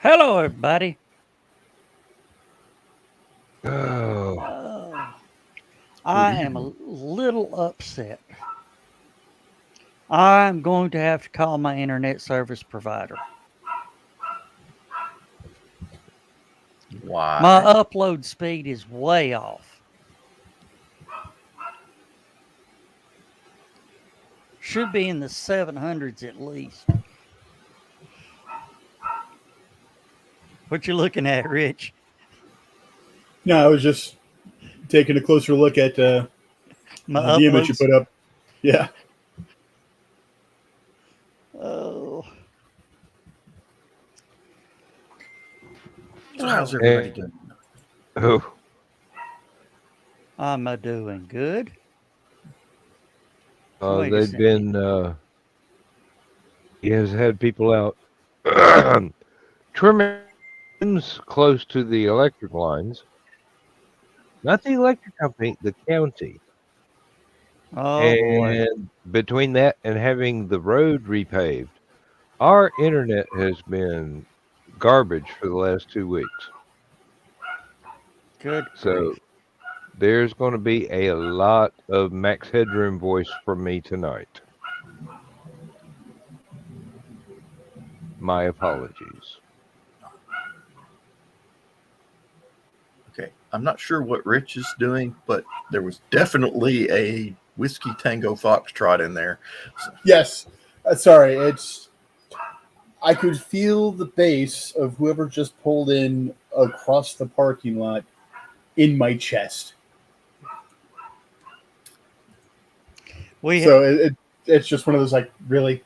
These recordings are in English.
Hello, everybody. Oh, Uh, Good I am a evening. little upset. I'm going to have to call my internet service provider. My Why? upload speed is way off. Should be in the 700s at least. What you looking at, Rich? No, I was just taking a closer look at My the image you uploads. put up. Yeah. Oh, So how's oh, everybody and doing? oh, I'm a doing good. Wait a they've second. been. He has had people out trimming limbs close to the electric lines. Not the electric company, the county. Oh boy. And between that and having the road repaved, our internet has been garbage for the last 2 weeks. Good So grief. there's going to be a lot of Max Headroom voice from me tonight. My apologies. Okay, I'm not sure what Rich is doing, but there was definitely a whiskey tango foxtrot in there. So, Yes. Sorry. I could feel the bass of whoever just pulled in across the parking lot in my chest. We So it's just one of those like really.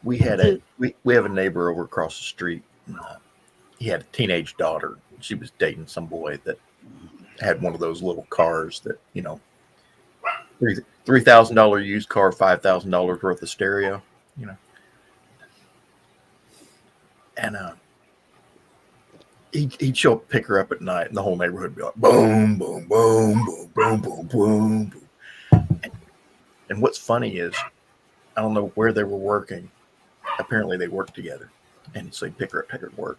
we had a the, we have a neighbor over across the street. And, he had a teenage daughter. She was dating some boy that had one of those little cars that $3,000 used car, $5,000 worth of stereo. You know, and he'd show up, pick her up at night, and the whole neighborhood would be like, boom, boom, boom, boom, boom, boom, boom, boom. And what's funny is, I don't know where they were working. Apparently, they worked together. And so he'd pick her up, take her to work,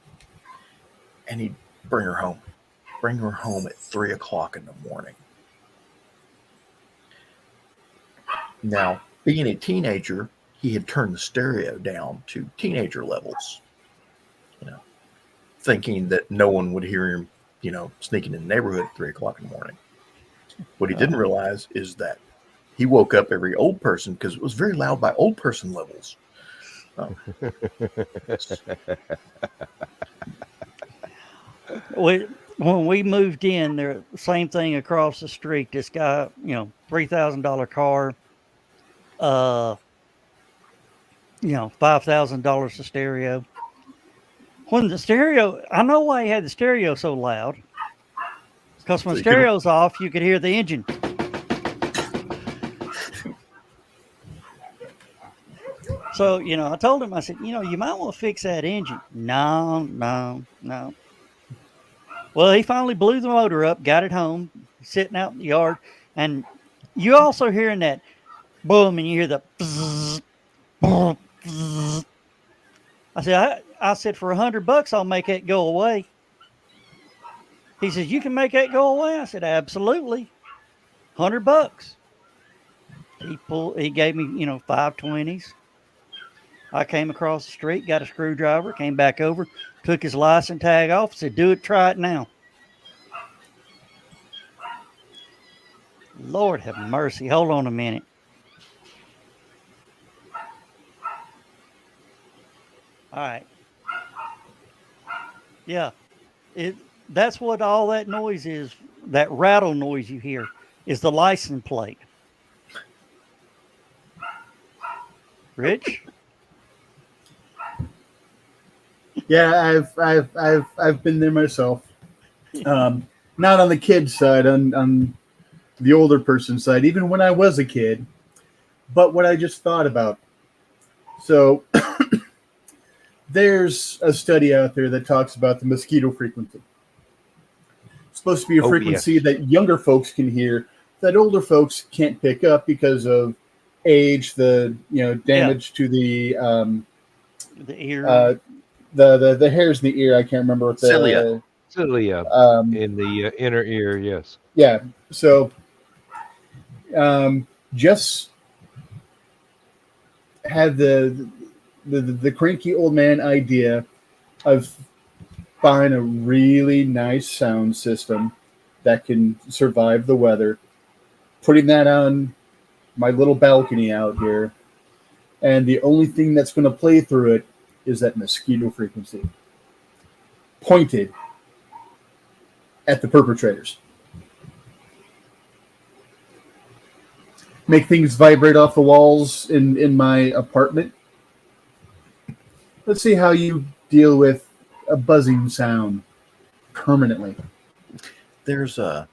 and he'd bring her home. Bring her home at 3 o'clock in the morning. Now, being a teenager, he had turned the stereo down to teenager levels, you know, thinking that no one would hear him, sneaking in the neighborhood at 3 o'clock in the morning. What he didn't oh, realize is that he woke up every old person because it was very loud by old person levels. Um, we when we moved in, there same thing across the street. This guy, $3,000 car, uh, $5,000 of stereo. When the stereo, I know why he had the stereo so loud. Because when so you could, stereo's off, you could hear the engine. So, I told him, I said, you might want to fix that engine. No, no, no. Well, he finally blew the motor up, got it home, sitting out in the yard, and you also hearing that boom, and you hear the bzzz, boom, bzzz. I said, for $100, I'll make that go away. He says, you can make that go away. I said, absolutely, $100. He gave me, 520s. I came across the street, got a screwdriver, came back over, took his license tag off, said, do it, try it now. Lord have mercy. Hold on a minute. All right. Yeah. It that's what all that noise is, that rattle noise you hear is the license plate. Rich? Yeah, I've been there myself. Not on the kid side, on the older person side. Even when I was a kid, but what I just thought about. So there's a study out there that talks about the mosquito frequency. It's supposed to be a Oh, frequency yes. that younger folks can hear that older folks can't pick up because of age, the Yeah. damage to the The ear. uh, the hairs in the ear. I can't remember what the Cilia. Cilia Um, in the inner ear, yes. yeah. So just had the cranky old man idea of buying a really nice sound system that can survive the weather, putting that on my little balcony out here, and the only thing that's going to play through it is that mosquito frequency pointed at the perpetrators. Make things vibrate off the walls in my apartment. Let's see how you deal with a buzzing sound permanently. There's a,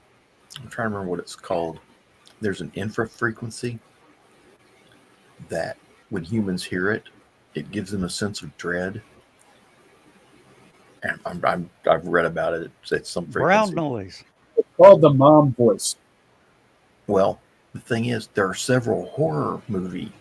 I'm trying to remember what it's called. There's an infra frequency that when humans hear it, it gives them a sense of dread. And I've read about it. It's some frequency. Brown noise. It's called the mom voice. Well, the thing is, there are several horror movie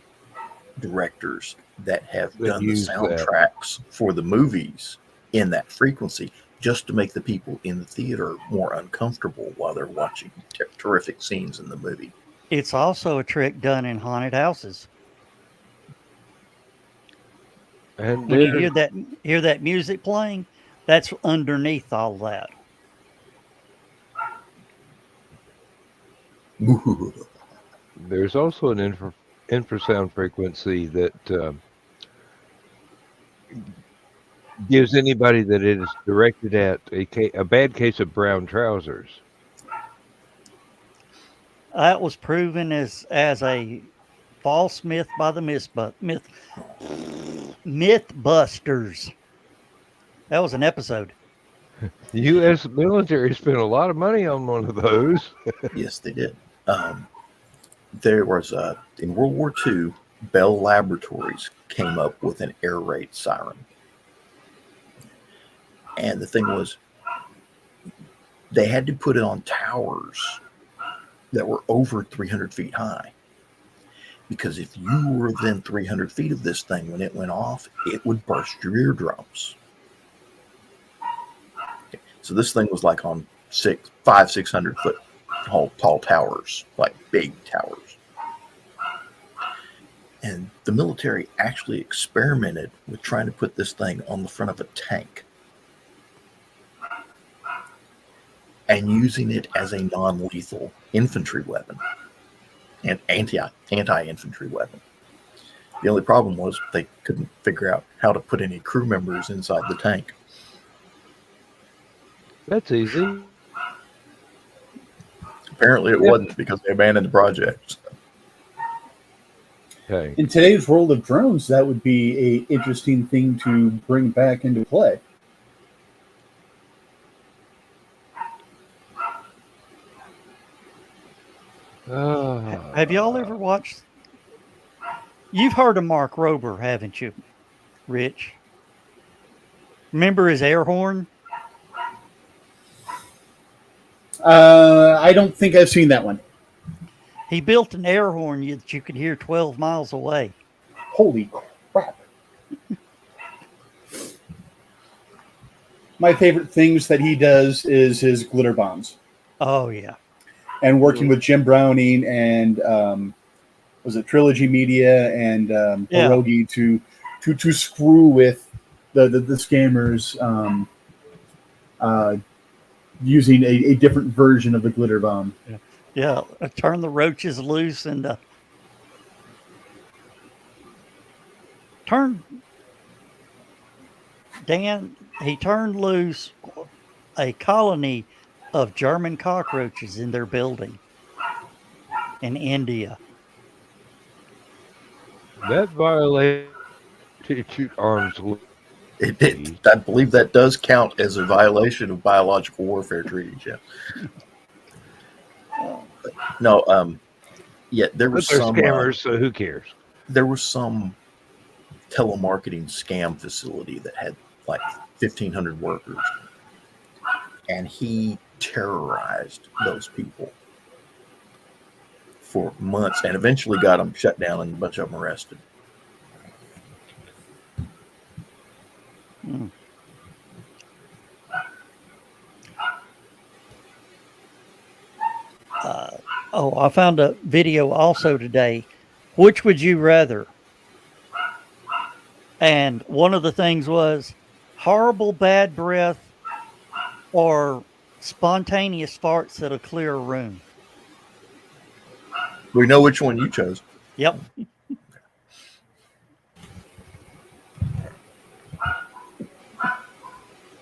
directors that have That done the use that. soundtracks for the movies in that frequency just to make the people in the theater more uncomfortable while they're watching terrific scenes in the movie. It's also a trick done in haunted houses. And When you there's, hear that music playing, that's underneath all that. there's also an infrasound frequency that gives anybody that it is directed at a bad case of brown trousers. That was proven as a false myth by the Mythbusters. That was an episode. The U.S. military spent a lot of money on one of those. Yes, they did. There was in World War II, Bell Laboratories came up with an air raid siren. And the thing was, they had to put it on towers that were over 300 feet high. Because if you were within 300 feet of this thing when it went off, it would burst your eardrums. So this thing was like on 600 foot tall towers, like big towers. And the military actually experimented with trying to put this thing on the front of a tank and using it as a non-lethal infantry weapon and anti-infantry weapon. The only problem was they couldn't figure out how to put any crew members inside the tank. That's easy. Apparently it wasn't because they abandoned the project. Okay. In today's world of drones, that would be an interesting thing to bring back into play. Have y'all ever watched? You've heard of Mark Rober, haven't you, Rich? Remember his air horn? I don't think I've seen that one. He built an air horn that you could hear 12 miles away. Holy crap. My favorite things that he does is his glitter bombs. Oh, yeah. And working with Jim Browning and was it Trilogy Media and Pierogi to screw with the scammers using a different version of the glitter bomb. Yeah, turn the roaches loose and he turned loose a colony of German cockroaches in their building in India. That violated arms. I believe that does count as a violation of biological warfare treaties. Yeah. No. Yeah, there was But they're some scammers, so who cares? There was some telemarketing scam facility that had like 1,500 workers, and he terrorized those people for months, and eventually got them shut down and a bunch of them arrested. Mm. Oh, I found a video also today. Which would you rather? And one of the things was horrible bad breath or spontaneous farts that'll clear a room. We know which one you chose. Yep.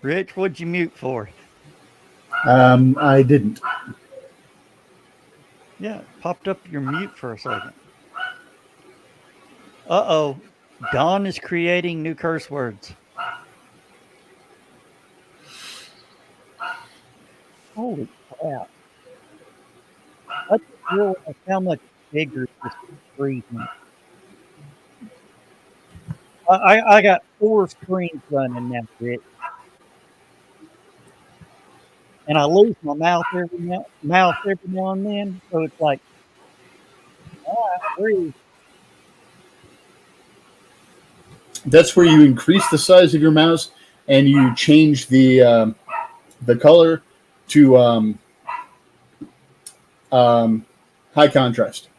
Rich, what'd you mute for? I didn't. Yeah, it popped up your mute for a second. Uh-oh. Don is creating new curse words. Holy crap. I just realized how much bigger this screen is. I got 4 screens running now, Rich. And I lose my mouth every now and then. So it's like, all right, breathe. That's where you increase the size of your mouse and you change the color to high contrast.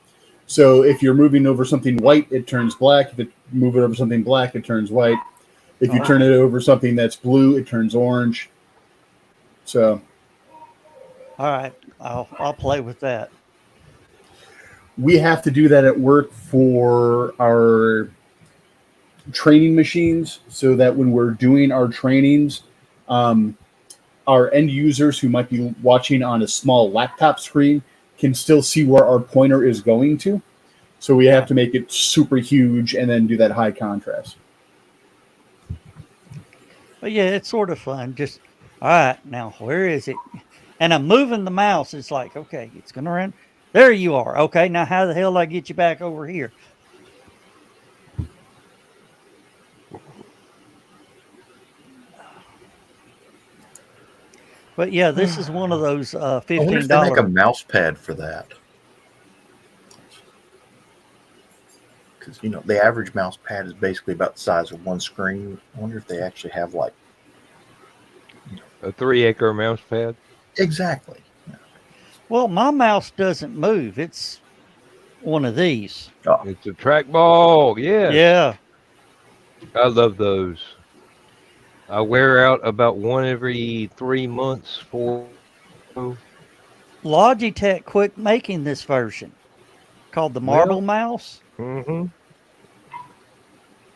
So if you're moving over something white, it turns black. If you move it over something black, it turns white. If you turn it over something that's blue, it turns orange. So All right, I'll play with that. we have to do that at work for our training machines so that when we're doing our trainings, our end users who might be watching on a small laptop screen can still see where our pointer is going to. So we have to make it super huge and then do that high contrast. But yeah, it's sort of fun. Just, all right, now where is it? And I'm moving the mouse. It's like, okay, it's going to run. There you are. Okay, now how the hell do I get you back over here? But yeah, this is one of those I wonder $15. if they make a mouse pad for that. Because, the average mouse pad is basically about the size of one screen. I wonder if they actually have, like... A 3-acre mouse pad? Exactly. Well, my mouse doesn't move. It's one of these. Oh. It's a trackball. Yes. Yeah. I love those. I wear out about one every 3 months for. Logitech quit making this version called the Marble Mouse. Mm-hmm.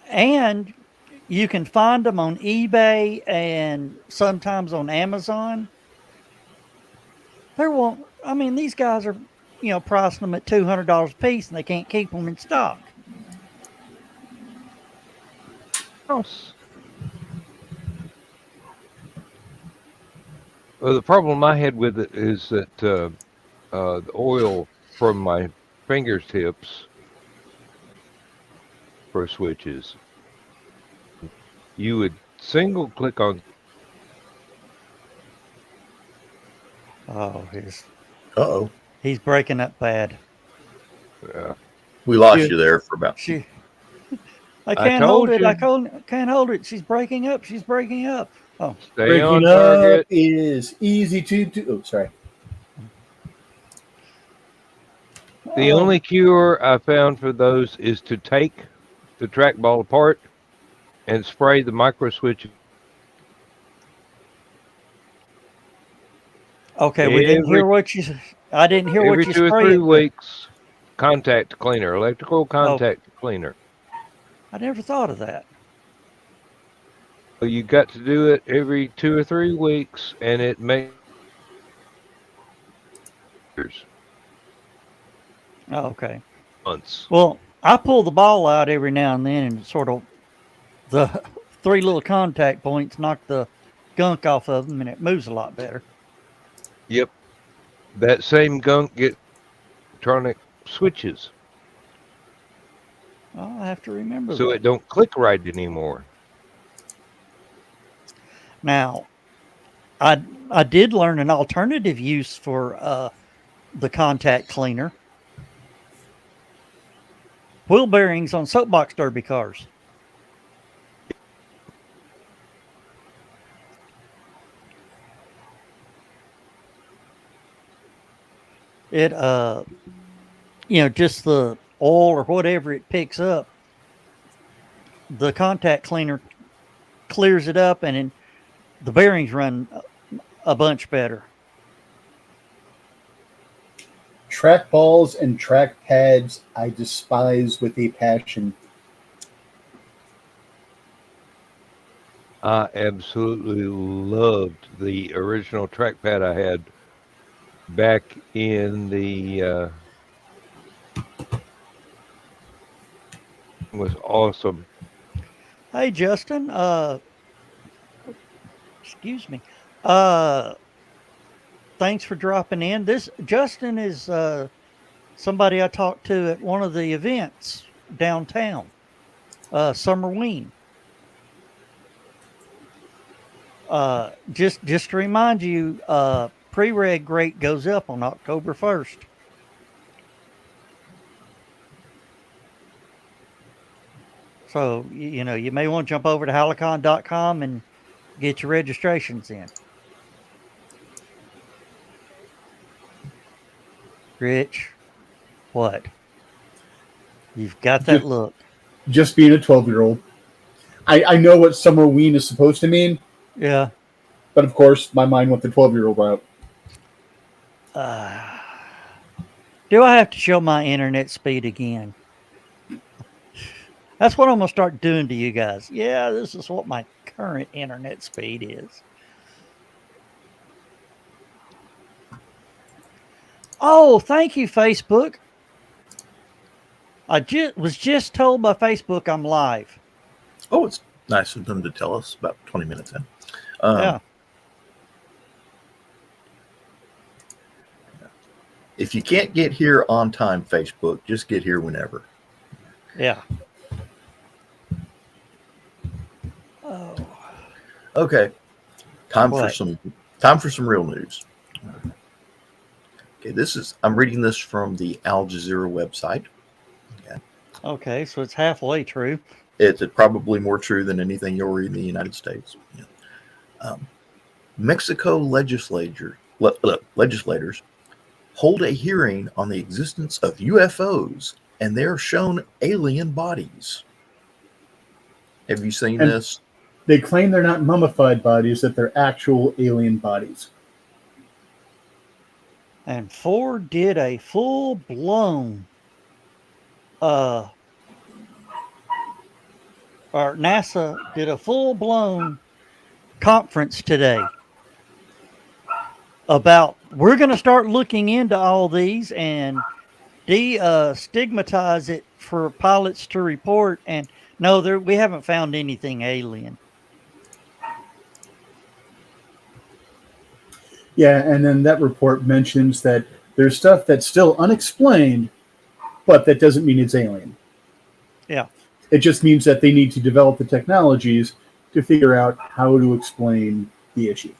And you can find them on eBay and sometimes on Amazon. These guys are, pricing them at $200 a piece and they can't keep them in stock. Well, the problem I had with it is that the oil from my fingertips for switches, you would single click on. Oh, Uh-oh. he's breaking up bad. We lost you there for about... I can't hold it. I can't hold it. She's breaking up. She's breaking up. Oh, Stay on breaking target. up is easy to do. Oh, sorry. The only cure I found for those is to take the trackball apart and spray the micro switch. Okay, we didn't hear what you. I didn't hear what you every 2 or 3 weeks. Contact cleaner, electrical contact cleaner. I never thought of that. So you got to do it every 2 or 3 weeks, and it makes. Oh, okay. Months. Well, I pull the ball out every now and then, and sort of the 3 little contact points knock the gunk off of them, and it moves a lot better. Yep. That same gunk gets electronic switches. I'll have to remember so that. it don't click right anymore. Now, I did learn an alternative use for the contact cleaner. Wheel bearings on soapbox derby cars. it just the oil or whatever it picks up, the contact cleaner clears it up, and the bearings run a bunch better. Track balls and track pads I despise with a passion. I absolutely loved the original trackpad I had back in the was awesome. Hey, Justin. Excuse me. Uh, Thanks for dropping in. This Justin is somebody I talked to at one of the events downtown, Summerween. Just to remind you, pre-reg rate goes up on October 1st. So, you may want to jump over to HallowCon.com and get your registrations in. Rich, what? You've got that look. Just being a 12-year-old. I know what summer ween is supposed to mean, Yeah. but of course, my mind went the 12-year-old route. Do I have to show my internet speed again? That's what I'm going to start doing to you guys. Yeah, this is what my current internet speed is. Oh, thank you, Facebook. I was just told by Facebook I'm live. Oh, it's nice of them to tell us about 20 minutes in. Yeah. If you can't get here on time, Facebook, just get here whenever. Yeah. Oh. Okay. Time What? for some real news. Okay, I'm reading this from the Al Jazeera website. Okay, so it's halfway true. It's probably more true than anything you'll read in the United States. Mexico legislators hold a hearing on the existence of UFOs, and they're shown alien bodies. Have you seen this? They claim they're not mummified bodies, that they're actual alien bodies. And Ford did a full-blown or NASA did a full-blown conference today about we're going to start looking into all these and stigmatize it for pilots to report. And no, we haven't found anything alien. Yeah, and then that report mentions that there's stuff that's still unexplained, but that doesn't mean it's alien. Yeah. It just means that they need to develop the technologies to figure out how to explain the issue.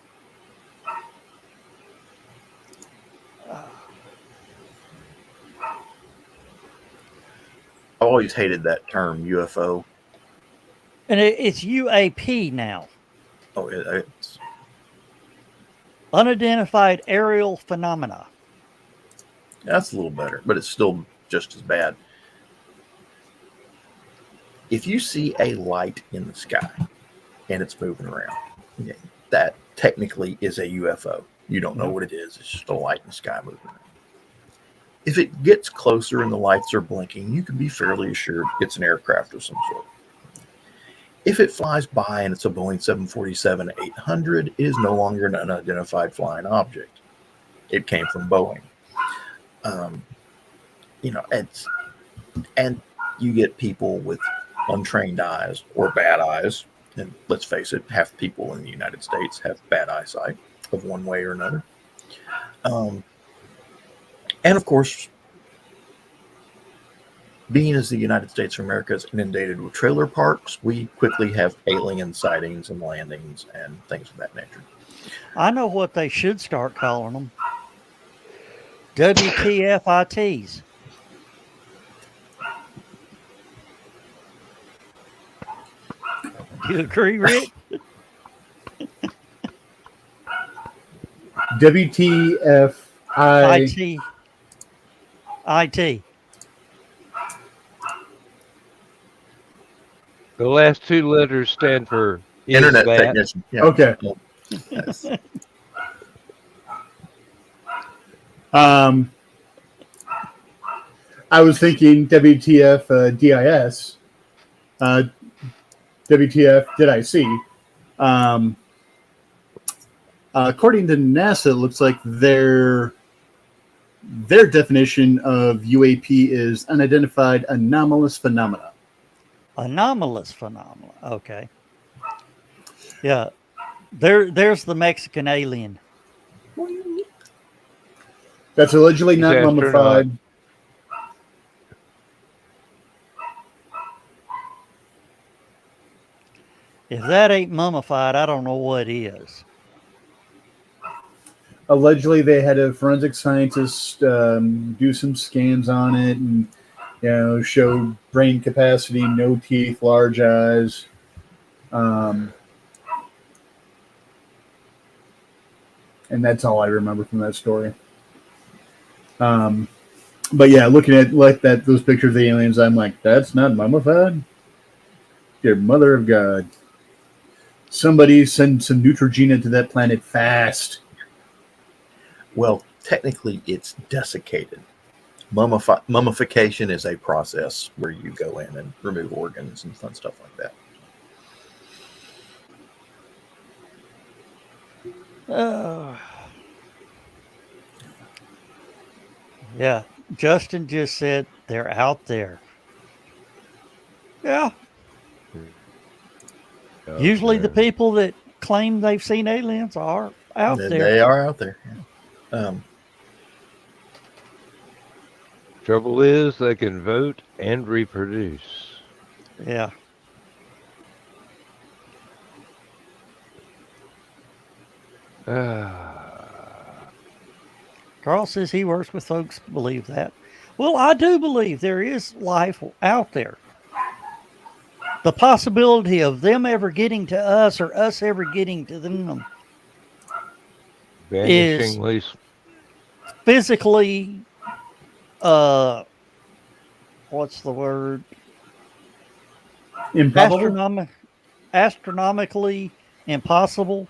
I've always hated that term, UFO. And it's UAP now. Oh, it's Unidentified aerial phenomena. that's a little better, but it's still just as bad. If you see a light in the sky and it's moving around, that technically is a UFO. You don't know what it is. It's just a light in the sky moving around. If it gets closer and the lights are blinking, you can be fairly assured it's an aircraft of some sort. If it flies by and it's a Boeing 747-800, it is no longer an unidentified flying object. It came from Boeing. And you get people with untrained eyes or bad eyes. And let's face it, half people in the United States have bad eyesight of one way or another. And of course, being as the United States of America is inundated with trailer parks, we quickly have alien sightings and landings and things of that nature. I know what they should start calling them. WTFITs. Do you agree, Rick? WTFI. IT. IT. The last two letters stand for is Internet that. technician. Yeah. Okay. Yes. I was thinking WTF DIS. WTF did I see? According to NASA, it looks like their definition of UAP is unidentified anomalous phenomena. Anomalous phenomena. Okay. Yeah. There's the Mexican alien. That's allegedly He's not astronaut. mummified. If that ain't mummified, I don't know what is. Allegedly, they had a forensic scientist do some scans on it and, show brain capacity, no teeth, large eyes. And that's all I remember from that story. But yeah, looking at those pictures of the aliens, I'm like, that's not mummified. Dear Mother of God, somebody send some Neutrogena to that planet fast. Well, technically, it's desiccated. Mummification is a process where you go in and remove organs and fun stuff like that. Yeah. Justin just said they're out there. Yeah. Usually the people that claim they've seen aliens are out there. They are out there. Yeah. Trouble is, they can vote and reproduce. Yeah. Carl says he works with folks who believe that. Well, I do believe there is life out there. The possibility of them ever getting to us or us ever getting to them is Vanishingly. physically, what's the word? Improbable? Astronomically impossible.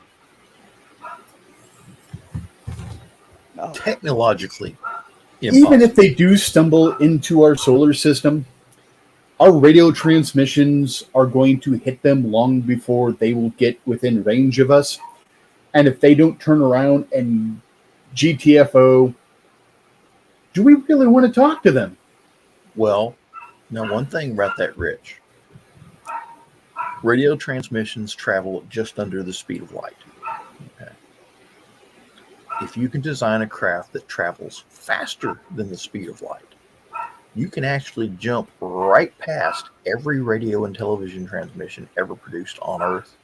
No. Technologically impossible. Even if they do stumble into our solar system, our radio transmissions are going to hit them long before they will get within range of us. And if they don't turn around and GTFO, do we really want to talk to them? Well, now one thing about that, Rich. Radio transmissions travel at just under the speed of light. Okay. If you can design a craft that travels faster than the speed of light, you can actually jump right past every radio and television transmission ever produced on Earth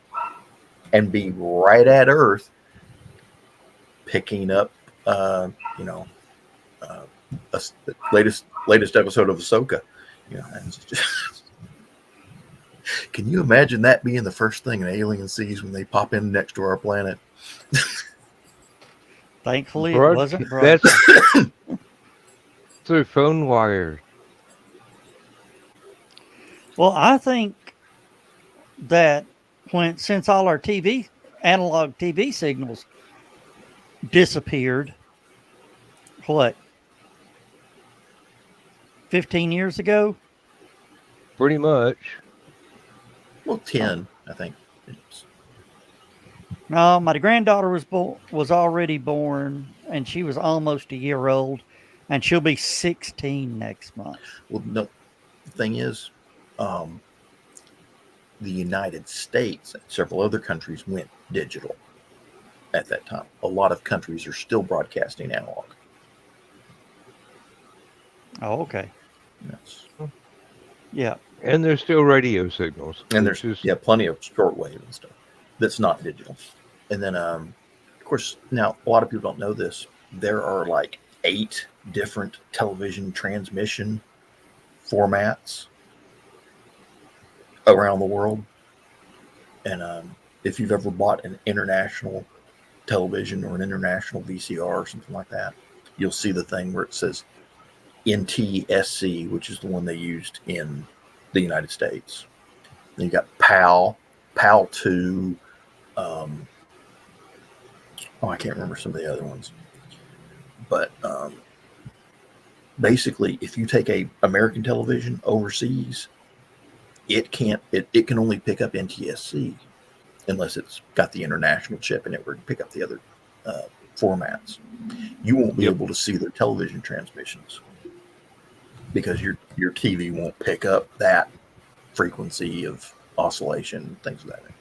and be right at Earth picking up, the latest episode of Ahsoka. And it's just, can you imagine that being the first thing an alien sees when they pop in next to our planet? Thankfully, it wasn't broken. That's through phone wires. Well, I think that since all our analog TV signals disappeared, 15 years ago? Pretty much. Well, 10, I think. No, my granddaughter was already born, and she was almost a year old, and she'll be 16 next month. Well, no, the thing is, the United States and several other countries went digital at that time. A lot of countries are still broadcasting analog. Oh, okay. Yes. Yeah. And there's still radio signals. And there's plenty of shortwave and stuff that's not digital. And then, of course, now a lot of people don't know this. There are like 8 different television transmission formats around the world. And if you've ever bought an international television or an international VCR or something like that, you'll see the thing where it says NTSC, which is the one they used in the United States. Then you got PAL, PAL 2. I can't remember some of the other ones. But basically, if you take a American television overseas, it can only pick up NTSC unless it's got the international chip in it where it can pick up the other formats. You won't be able to see their television transmissions because your TV won't pick up that frequency of oscillation, things of that nature.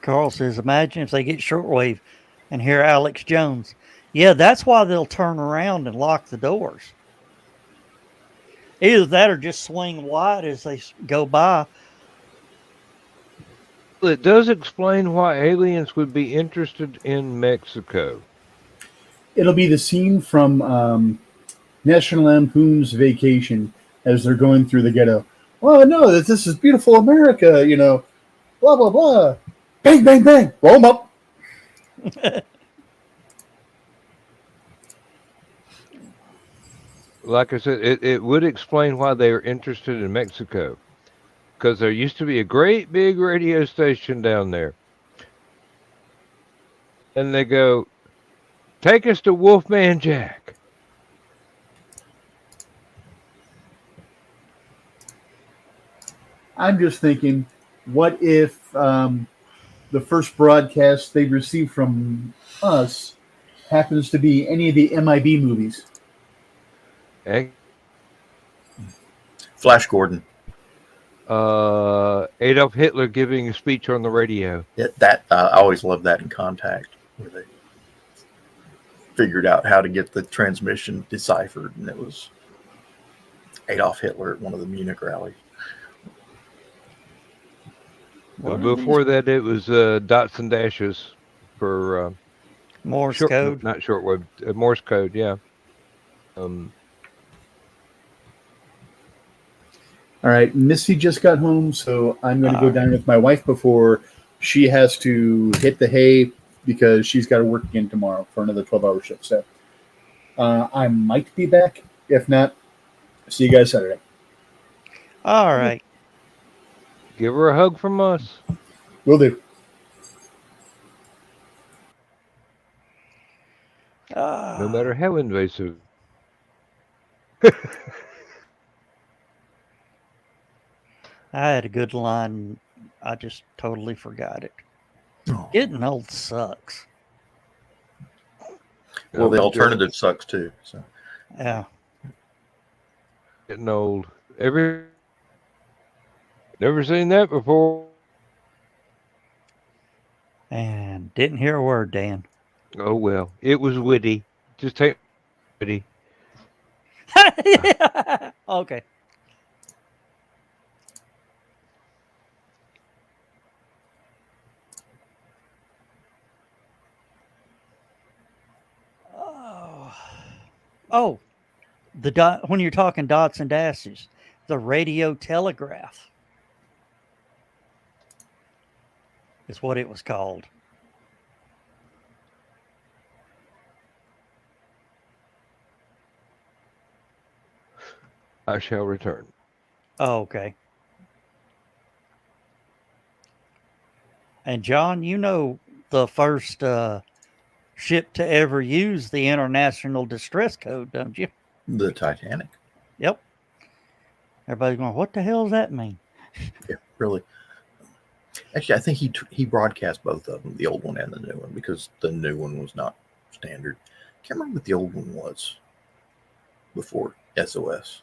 Carl says, imagine if they get shortwave and hear Alex Jones. Yeah, that's why they'll turn around and lock the doors. Either that or just swing wide as they go by. Well, it does explain why aliens would be interested in Mexico. It'll be the scene from National Lampoon's Vacation as they're going through the ghetto. Oh, no, this is beautiful America, blah, blah, blah. Bang, bang, bang. Blow them up. Like I said, it would explain why they are interested in Mexico. Because there used to be a great big radio station down there. And they go, take us to Wolfman Jack. I'm just thinking, what if the first broadcast they receive from us happens to be any of the MIB movies? Flash Gordon. Adolf Hitler giving a speech on the radio. I always loved that in Contact, where they figured out how to get the transmission deciphered, and it was Adolf Hitler at one of the Munich rallies. Before that, it was dots and dashes for Morse code. Not shortwave, Morse code, yeah. All right, Missy just got home, so I'm going to go down with my wife before she has to hit the hay because she's got to work again tomorrow for another 12-hour shift. So I might be back. If not, see you guys Saturday. All right. Give her a hug from us. Will do. No matter how invasive. I had a good line. I just totally forgot it. Oh. Getting old sucks. Well, the alternative sucks too. So Yeah. Getting old. Never seen that before. And didn't hear a word, Dan. Oh well, it was witty. Just take witty. Okay. Oh, when you're talking dots and dashes, the radio telegraph is what it was called. I shall return. Oh, okay. And John, the first ship to ever use the international distress code, don't you? the Titanic. Yep. Everybody's going, what the hell does that mean? Yeah, really. Actually, I think he broadcast both of them, the old one and the new one, because the new one was not standard. Can't remember what the old one was before SOS.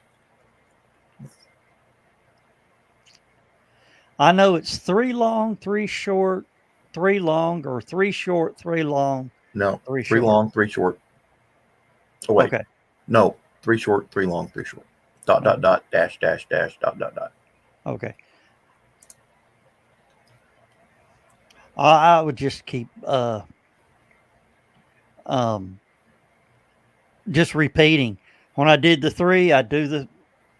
I know it's 3 long, 3 short, 3 long, or 3 short, 3 long. No, 3 short. long, 3 short. Oh, wait. Okay. No, 3 short, 3 long, 3 short. Dot, dot, dot, dash, dash, dash, dot, dot, dot. Okay. I would just keep just repeating. When I did the 3, I'd do the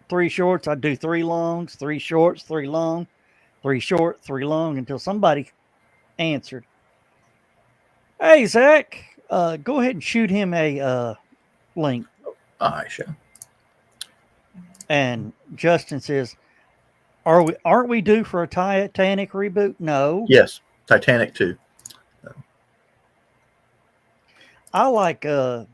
3 shorts. I'd do 3 longs, 3 shorts, 3 long, 3 short, 3 long until somebody answered. Hey, Zach, go ahead and shoot him a link. I shall. And Justin says, aren't we due for a Titanic reboot? No. Yes, Titanic 2. I like yeah,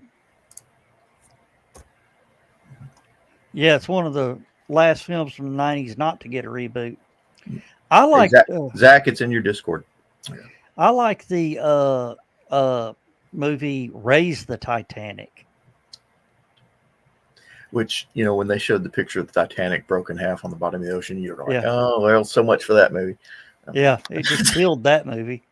it's one of the last films from the 90s not to get a reboot. I Hey, like Zach, it's in your Discord. I like the movie Raise the Titanic. Which, when they showed the picture of the Titanic broken in half on the bottom of the ocean, you're like, Yeah. oh, well, so much for that movie. Yeah, it just killed that movie.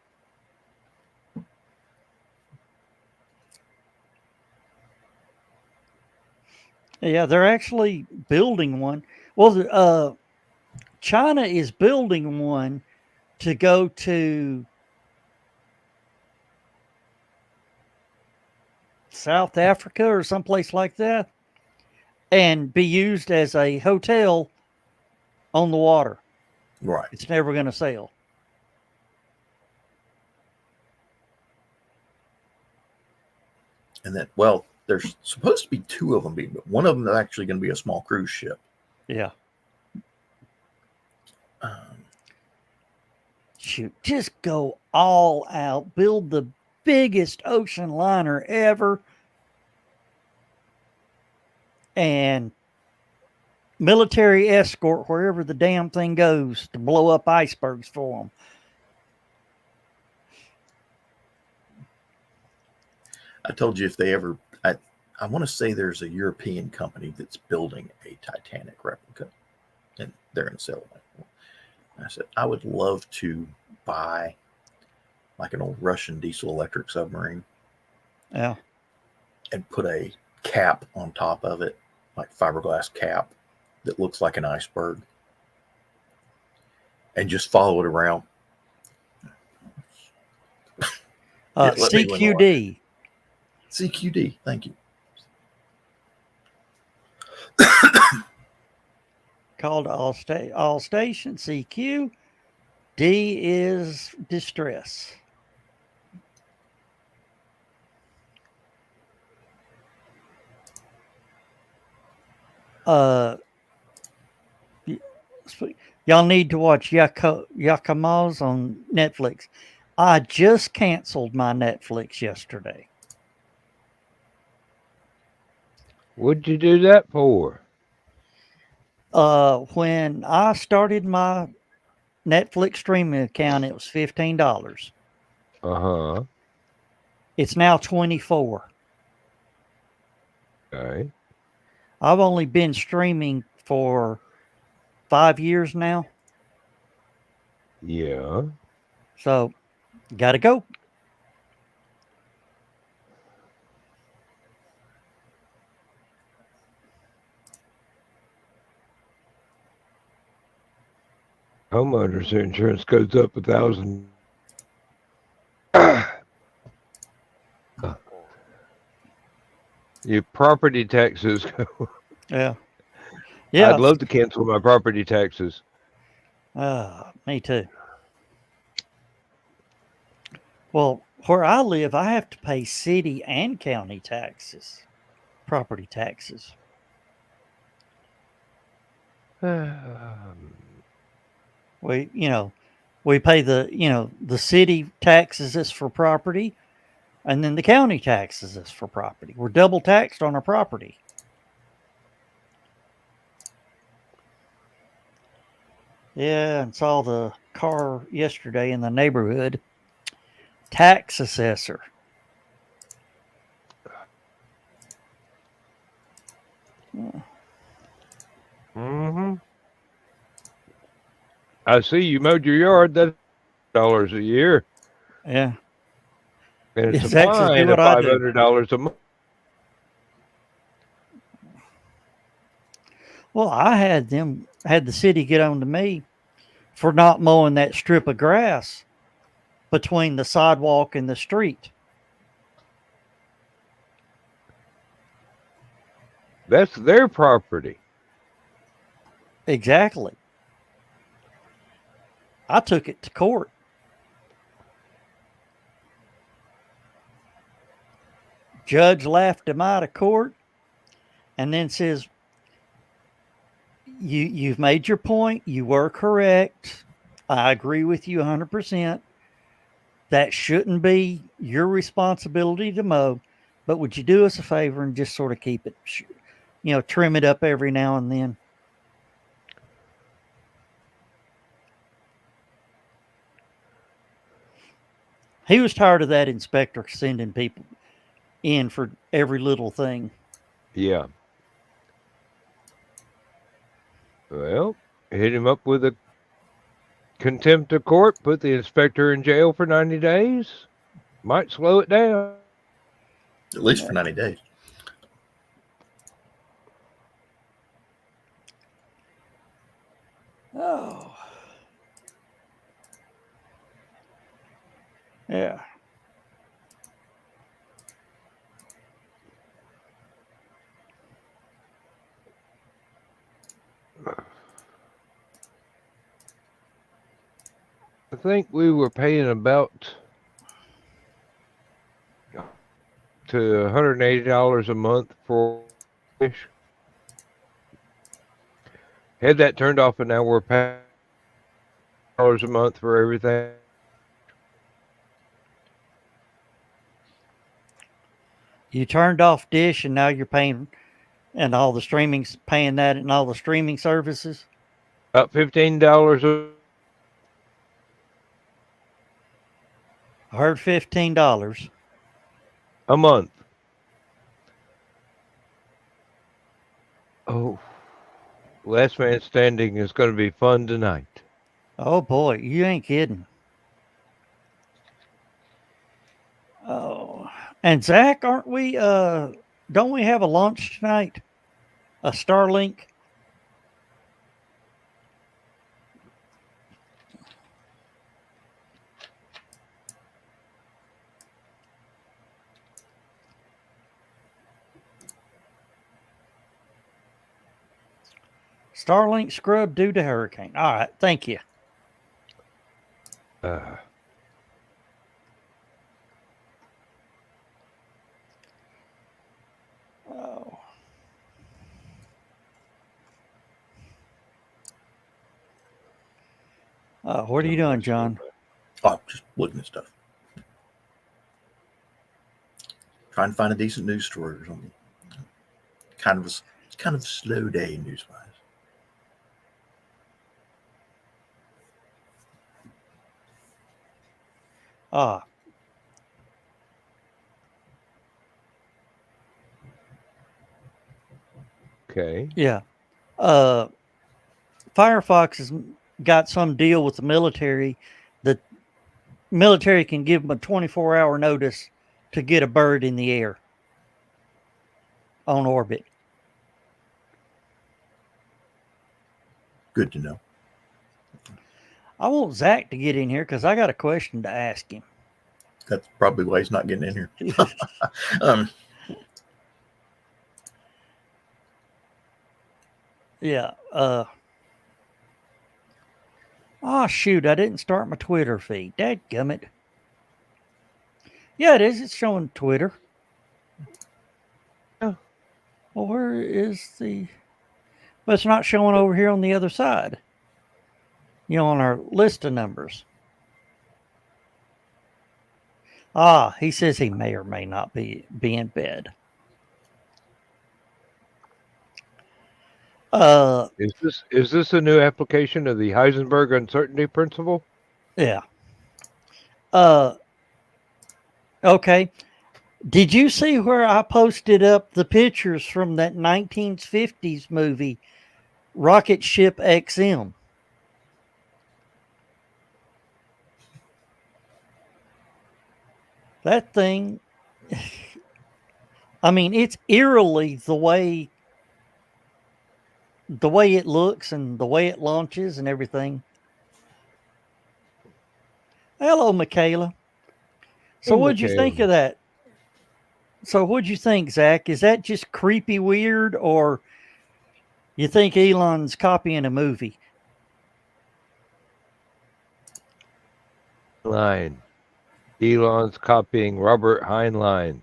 Yeah, they're actually building one. Well, China is building one to go to South Africa or someplace like that and be used as a hotel on the water. Right. It's never going to sail. And then, well, there's supposed to be two of them, but one of them is actually going to be a small cruise ship. Yeah. Um, Shoot, just go all out. Build the biggest ocean liner ever. And military escort wherever the damn thing goes to blow up icebergs for them. I told you if they ever, I want to say there's a European company that's building a Titanic replica, and they're going to sell it. I said I would love to buy like an old Russian diesel electric submarine. Yeah. And put a cap on top of it, like fiberglass cap that looks like an iceberg, and just follow it around. CQD. CQD, thank you. Called all station CQ. D is distress. Y'all need to watch Yakamaz on Netflix. I just canceled my Netflix yesterday. What'd you do that for? When I started my Netflix streaming account, it was $15. Uh-huh. It's now $24. Okay. I've only been streaming for 5 years now. Yeah. So, gotta go. Homeowners insurance goes up $1,000. Your property taxes go. Yeah. Yeah. I'd love to cancel my property taxes. Me too. Well, where I live, I have to pay city and county taxes, property taxes. We pay the city taxes is for property, and then the county taxes is for property. We're double taxed on our property. Yeah, and saw the car yesterday in the neighborhood. Tax assessor. Mm-hmm. I see you mowed your yard. That's $5 a year. Yeah. And it's It's a actually fine of what I do. $500 a month. Well, I had the city get on to me for not mowing that strip of grass between the sidewalk and the street. That's their property. Exactly. I took it to court. Judge laughed him out of court and then says, you've made your point. You were correct. I agree with you 100%. That shouldn't be your responsibility to mow. But would you do us a favor and just sort of keep it, trim it up every now and then? He was tired of that inspector sending people in for every little thing. Yeah. Well, hit him up with a contempt of court, put the inspector in jail for 90 days. Might slow it down. At least for 90 days. Oh. Yeah. I think we were paying about to $180 a month for fish. Had that turned off, and now we're paying $100 a month for everything. You turned off Dish, and now you're paying, and all the streaming's paying that, and all the streaming services. Up $15 I heard $15 a month. Oh, Last Man Standing is going to be fun tonight. Oh boy, you ain't kidding. Oh, and Zach, aren't we? Don't we have a launch tonight? A Starlink. Starlink scrub due to hurricane. All right, thank you. Oh. What are you doing, John? Oh, I'm just looking at stuff. Trying to find a decent news story or something. It's kind of a slow day news-wise. Ah. Okay. Yeah. Firefox has got some deal with the military. The military can give them a 24-hour notice to get a bird in the air on orbit. Good to know. I want Zach to get in here because I got a question to ask him. That's probably why he's not getting in here. Yeah. Oh, shoot. I didn't start my Twitter feed. Dadgummit. Yeah, it is. It's showing Twitter. Oh. Well, where is the... But it's not showing over here on the other side. On our list of numbers. Ah, he says he may or may not be in bed. Is this a new application of the Heisenberg uncertainty principle? Yeah. Okay. Did you see where I posted up the pictures from that 1950s movie, Rocket Ship XM? That thing, I mean, it's eerily the way it looks and the way it launches and everything. Hello, Michaela. So Hey, what'd you think of that? So what'd you think, Zach? Is that just creepy weird, or you think Elon's copying a movie? Line. Elon's copying Robert Heinlein.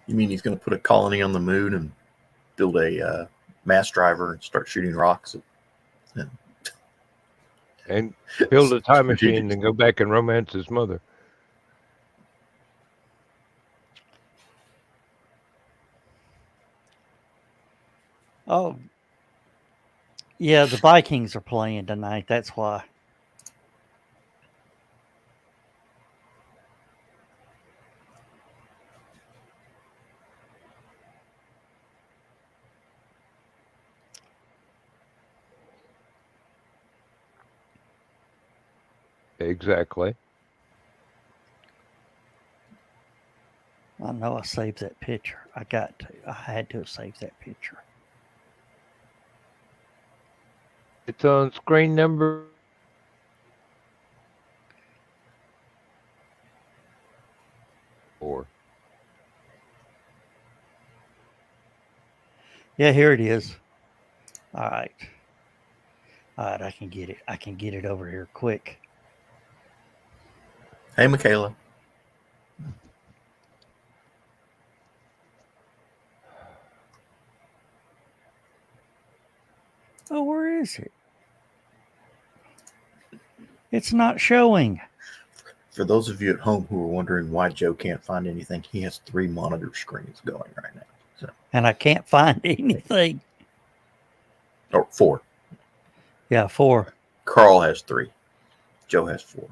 You mean he's going to put a colony on the moon and build a mass driver and start shooting rocks? And build a time Strategic. machine and go back and romance his mother. Oh, yeah, the Vikings are playing tonight. That's why. Exactly. I know I saved that picture. I got to. I had to have saved that picture. It's on screen number 4. Yeah, here it is. All right. All right, I can get it. I can get it over here quick. Hey, Michaela. Oh, where is it? It's not showing. For those of you at home who are wondering why Joe can't find anything, he has 3 monitor screens going right now. So, And I can't find anything. or 4. Yeah, 4. Carl has 3. Joe has 4.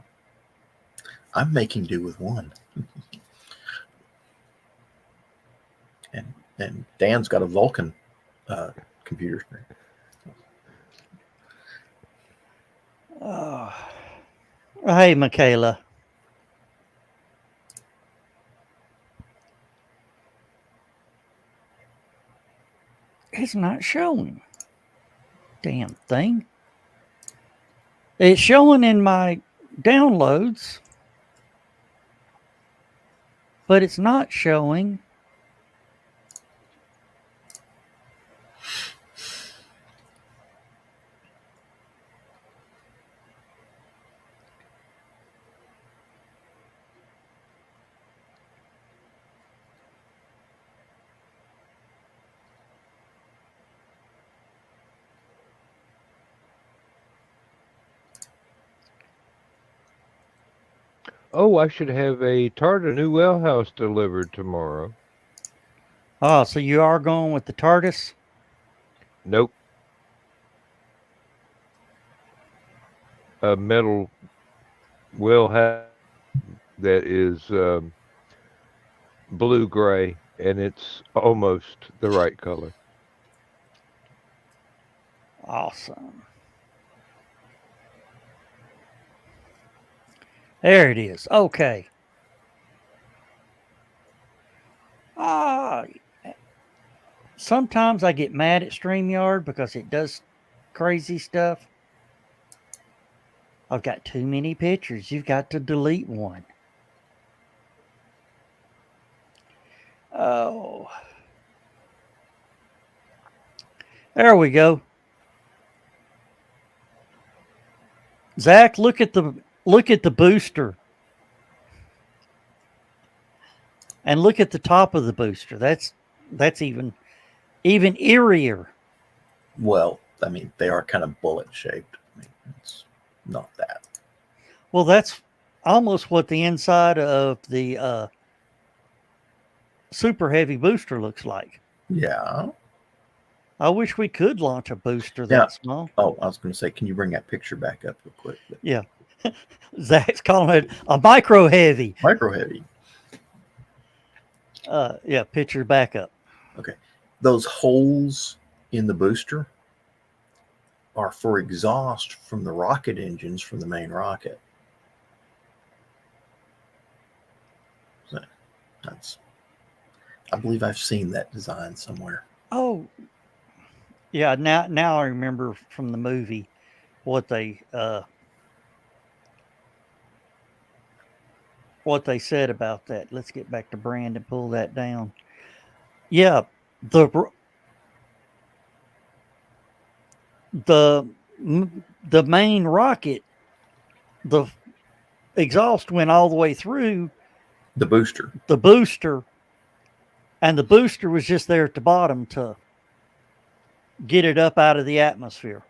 I'm making do with 1. and Dan's got a Vulcan computer screen. Oh. Hey, Michaela. It's not showing. Damn thing. It's showing in my downloads, but it's not showing. Oh, I should have a new well house delivered tomorrow. Oh, so you are going with the TARDIS? Nope. A metal well house that is blue-gray, and it's almost the right color. Awesome. There it is. Okay. Sometimes I get mad at StreamYard because it does crazy stuff. I've got too many pictures. You've got to delete one. Oh. There we go. Zach, look at the booster. And look at the top of the booster. That's even eerier. Well, I mean, they are kind of bullet shaped. I mean, it's not that. Well, that's almost what the inside of the super heavy booster looks like. Yeah. I wish we could launch a booster that small. Oh, I was going to say, can you bring that picture back up real quick? But Yeah. Zach's calling it a micro heavy. micro heavy. Yeah, picture back up. Okay. Those holes in the booster are for exhaust from the rocket engines from the main rocket. So I believe I've seen that design somewhere. Oh, yeah. Now I remember from the movie what they said about that. Let's get back to Brand and pull that down. Yeah, the main rocket, the exhaust went all the way through The booster. the booster, And the booster was just there at the bottom to get it up out of the atmosphere.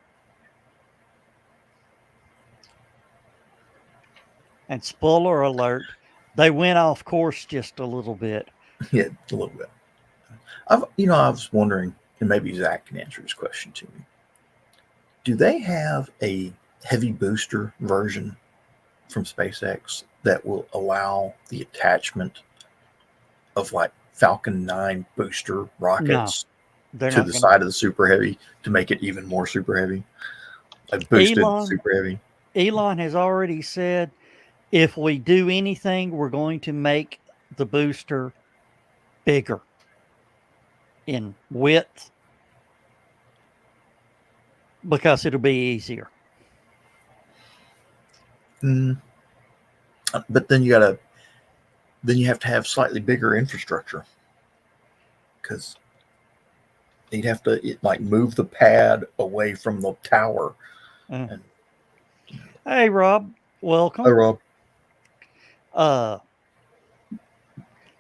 And spoiler alert, they went off course just a little bit. Yeah, a little bit. I was wondering, and maybe Zach can answer this question to me. Do they have a heavy booster version from SpaceX that will allow the attachment of like Falcon 9 booster rockets to the side of the Super Heavy to make it even more Super Heavy? Like boosted Super Heavy? Elon has already said, if we do anything, we're going to make the booster bigger in width because it'll be easier. But then you have to have slightly bigger infrastructure because you'd have to move the pad away from the tower. Hey, Rob, welcome. Hey, Rob.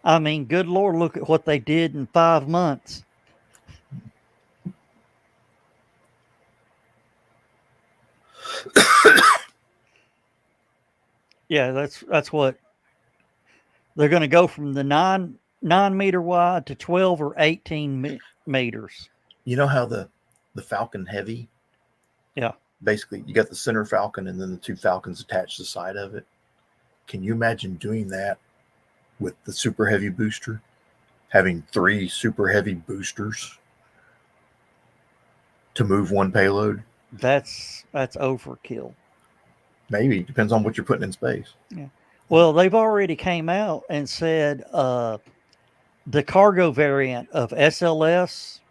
I mean, good Lord, look at what they did in 5 months. Yeah, that's what they're going to go from the 9 meter wide to 12 or 18 meters. You know how the Falcon Heavy? Yeah. Basically, you got the center Falcon and then the 2 Falcons attached to the side of it. Can you imagine doing that with the Super Heavy booster? Having 3 Super Heavy boosters to move one payload? That's overkill. Maybe. Depends on what you're putting in space. Yeah. Well, they've already came out and said the cargo variant of SLS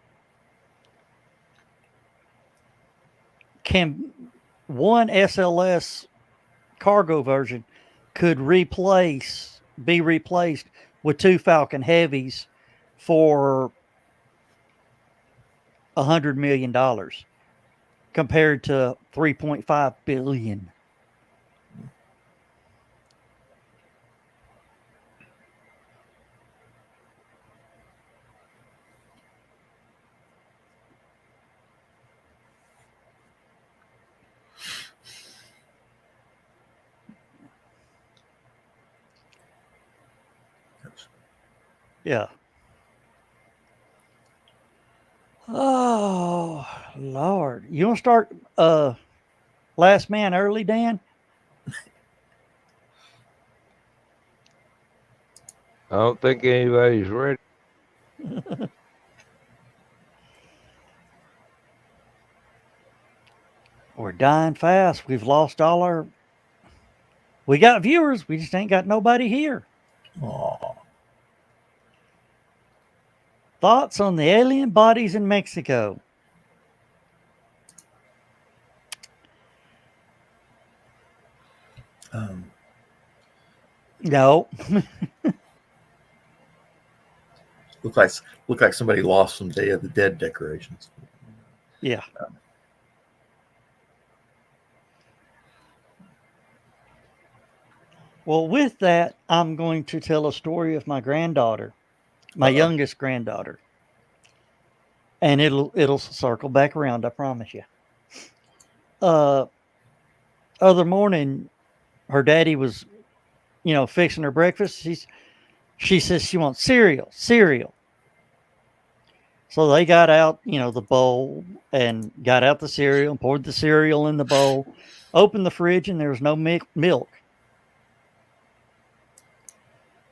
one SLS cargo version could be replaced with 2 Falcon Heavies for $100 million compared to $3.5 billion. Yeah. Oh, Lord. You want to start Last Man early, Dan? I don't think anybody's ready. We're dying fast. We've lost all our... We got viewers. We just ain't got nobody here. Aww. Thoughts on the alien bodies in Mexico? No. Look like somebody lost some Day of the Dead decorations. Yeah. Well, with that, I'm going to tell a story of my granddaughter, my youngest granddaughter. And it'll circle back around, I promise you. Other morning, her daddy was, fixing her breakfast. She says she wants cereal. So they got out, the bowl and got out the cereal and poured the cereal in the bowl, opened the fridge, and there was no milk.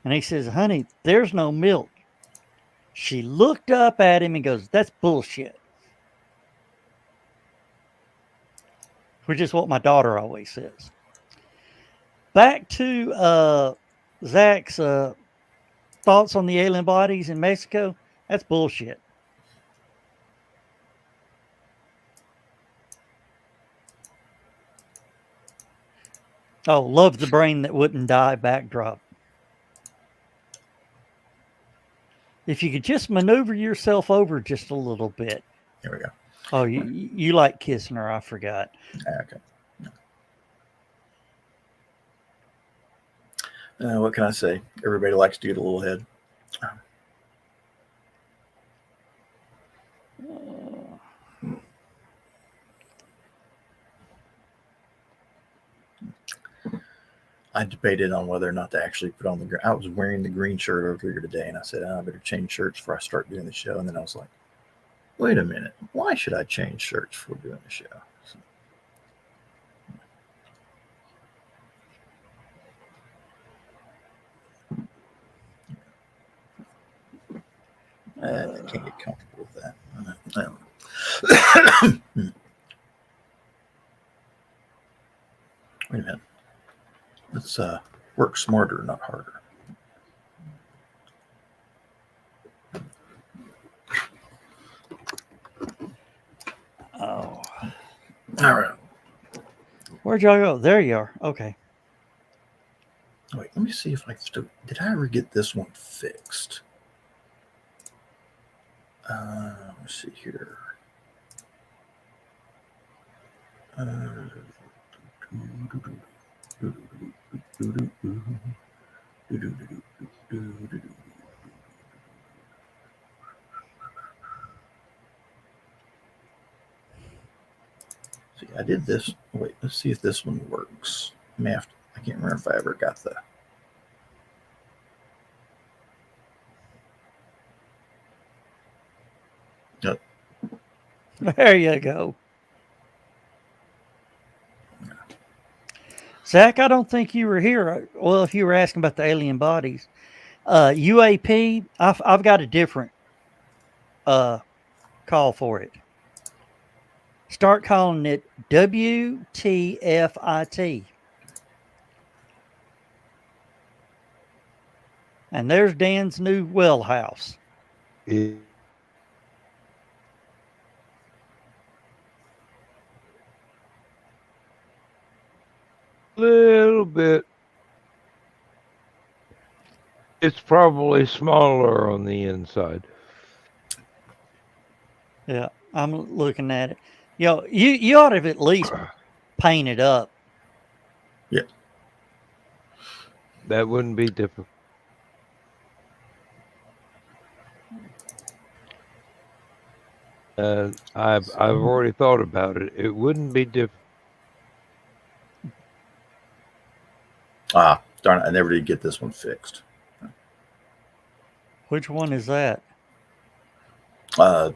And he says, honey, there's no milk. She looked up at him and goes, that's bullshit. Which is what my daughter always says. Back to Zach's thoughts on the alien bodies in Mexico. That's bullshit. Oh, love the brain that wouldn't die backdrop. If you could just maneuver yourself over just a little bit. Here we go. Oh, you like kissing her, I forgot. Okay. What can I say? Everybody likes to get a little head. I debated on whether or not to actually put on the. I was wearing the green shirt earlier today, and I said, I better change shirts before I start doing the show. And then I was like, wait a minute, why should I change shirts before doing the show? So, I can't get comfortable with that. I don't know. Wait a minute. Let's work smarter, not harder. Oh, All right. where'd y'all go? There you are. Okay. Wait, let me see if I still. Did I ever get this one fixed? Let's see here. See, I did this. Wait, let's see if this one works. I can't remember if I ever got the. Nope. There you go. Zach, I don't think you were here. Well, if you were asking about the alien bodies, UAP, I've got a different call for it. Start calling it WTFIT. And there's Dan's new well house. It, little bit. It's probably smaller on the inside. Yeah, I'm looking at it. You ought to have at least paint it up. Yeah. That wouldn't be difficult. I've already thought about it. It wouldn't be difficult. Ah, darn it! I never did get this one fixed. Which one is that?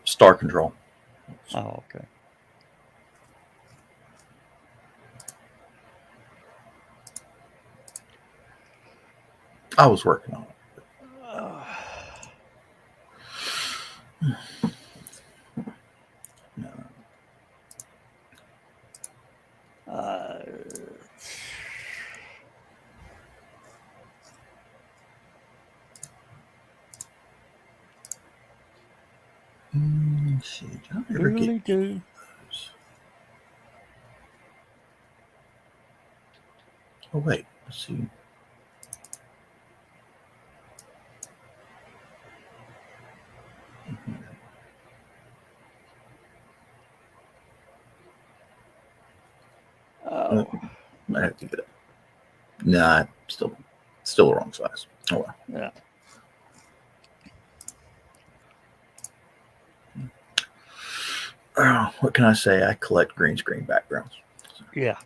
Star Control. Oh, okay. I was working on it. No. Let's see. Did I ever Really get do. those? Oh wait, let's see. Oh, I have to get it. Nah, still the wrong size. Oh well. yeah. What can I say? I collect green screen backgrounds. Yeah.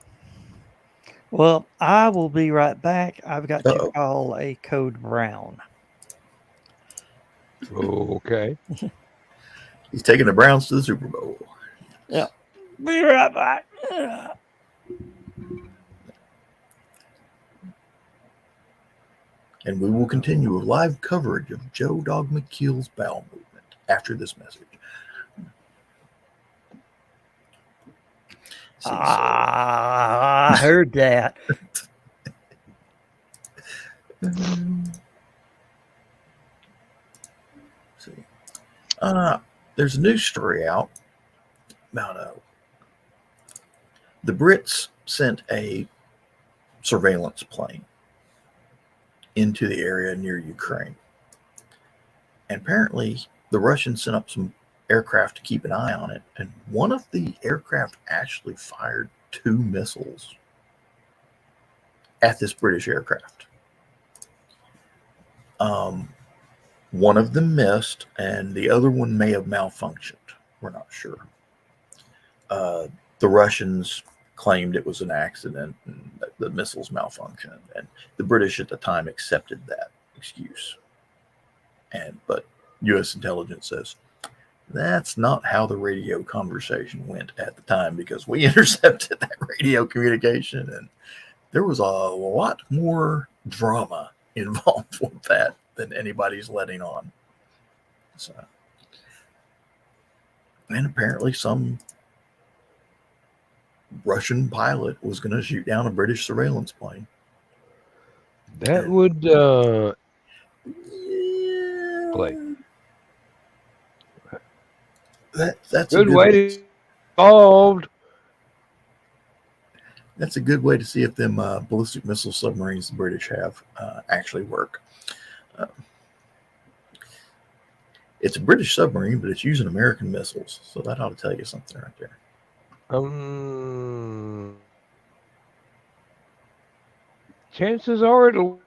Well, I will be right back. I've got to Uh-oh. call a code brown. Okay. He's taking the Browns to the Super Bowl. Yeah. Be right back. And we will continue with live coverage of Joe Dog McKeel's bowel movement after this message. I heard that. See. There's a news story out about the Brits sent a surveillance plane into the area near Ukraine. And apparently the Russians sent up some aircraft to keep an eye on it. And one of the aircraft actually fired 2 missiles at this British aircraft. One of them missed, and the other one may have malfunctioned. We're not sure. The Russians claimed it was an accident and that the missiles malfunctioned. And the British at the time accepted that excuse. But U.S. intelligence says that's not how the radio conversation went at the time, because we intercepted that radio communication, and there was a lot more drama involved with that than anybody's letting on. So, and apparently some Russian pilot was going to shoot down a British surveillance plane. That would play. That's Good a good way to solved. That's a good way to see if them ballistic missile submarines the British have actually work. It's a British submarine, but it's using American missiles, so that ought to tell you something right there. Chances are it'll.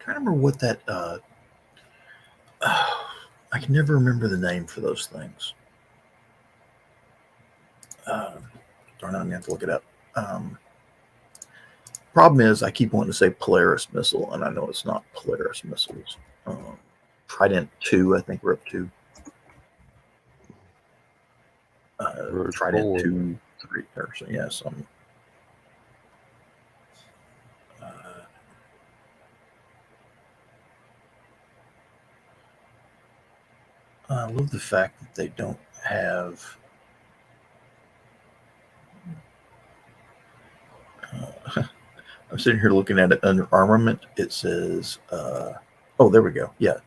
I can't remember what that. I can never remember the name for those things. Darn, I'm gonna have to look it up. Problem is, I keep wanting to say Polaris missile, and I know it's not Polaris missiles. Trident 2, I think we're up to. Trident 4. 2, 3, or so, yeah, some. I love the fact that they don't have. I'm sitting here looking at it under armament. It says, oh, there we go. Yeah.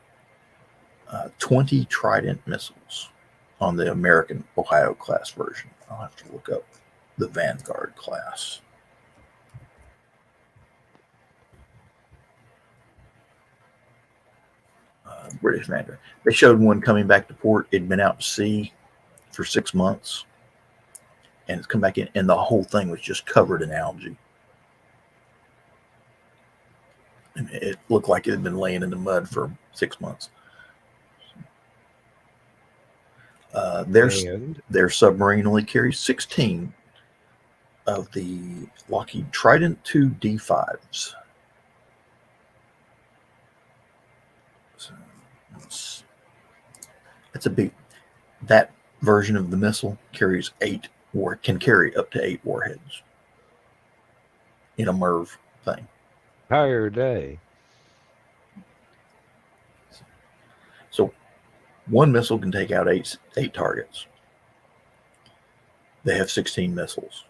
20 Trident missiles on the American Ohio class version. I'll have to look up the Vanguard class. British Vanguard. They showed one coming back to port. It'd been out to sea for 6 months, and it's come back in, and the whole thing was just covered in algae. And it looked like it had been laying in the mud for 6 months. Their submarine only carries 16 of the Lockheed Trident 2 D5s. So that's a big. That version of the missile carries can carry up to 8 warheads in a MIRV thing. Entire day. So one missile can take out eight targets. They have 16 missiles.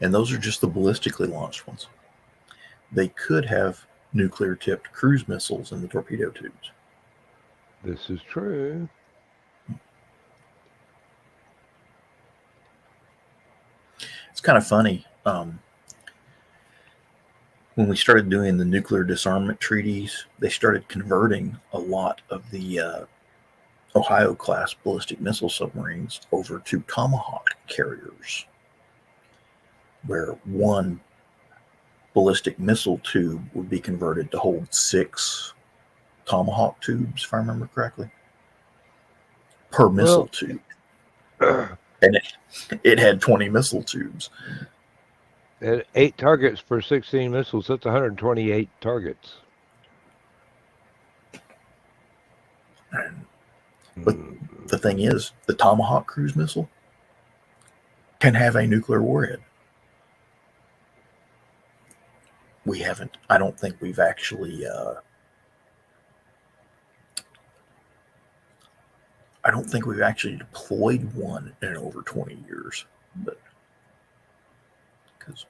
And those are just the ballistically launched ones. They could have nuclear-tipped cruise missiles in the torpedo tubes. This is true. It's kind of funny. When we started doing the nuclear disarmament treaties, they started converting a lot of the Ohio-class ballistic missile submarines over to Tomahawk carriers, where one ballistic missile tube would be converted to hold 6 Tomahawk tubes, if I remember correctly, per missile tube. And it had 20 missile tubes. At 8 targets for 16 missiles, that's 128 targets. But the thing is, the Tomahawk cruise missile can have a nuclear warhead. I don't think we've actually, deployed one in over 20 years. But because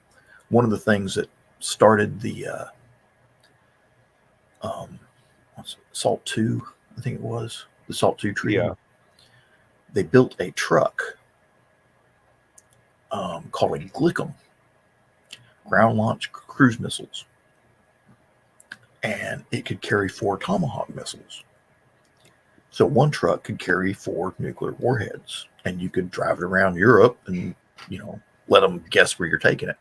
one of the things that started the SALT II, I think it was the SALT II treaty. Yeah. They built a truck called a Glickum, ground launch cruise missiles, and it could carry 4 Tomahawk missiles. So one truck could carry 4 nuclear warheads, and you could drive it around Europe and, let them guess where you're taking it.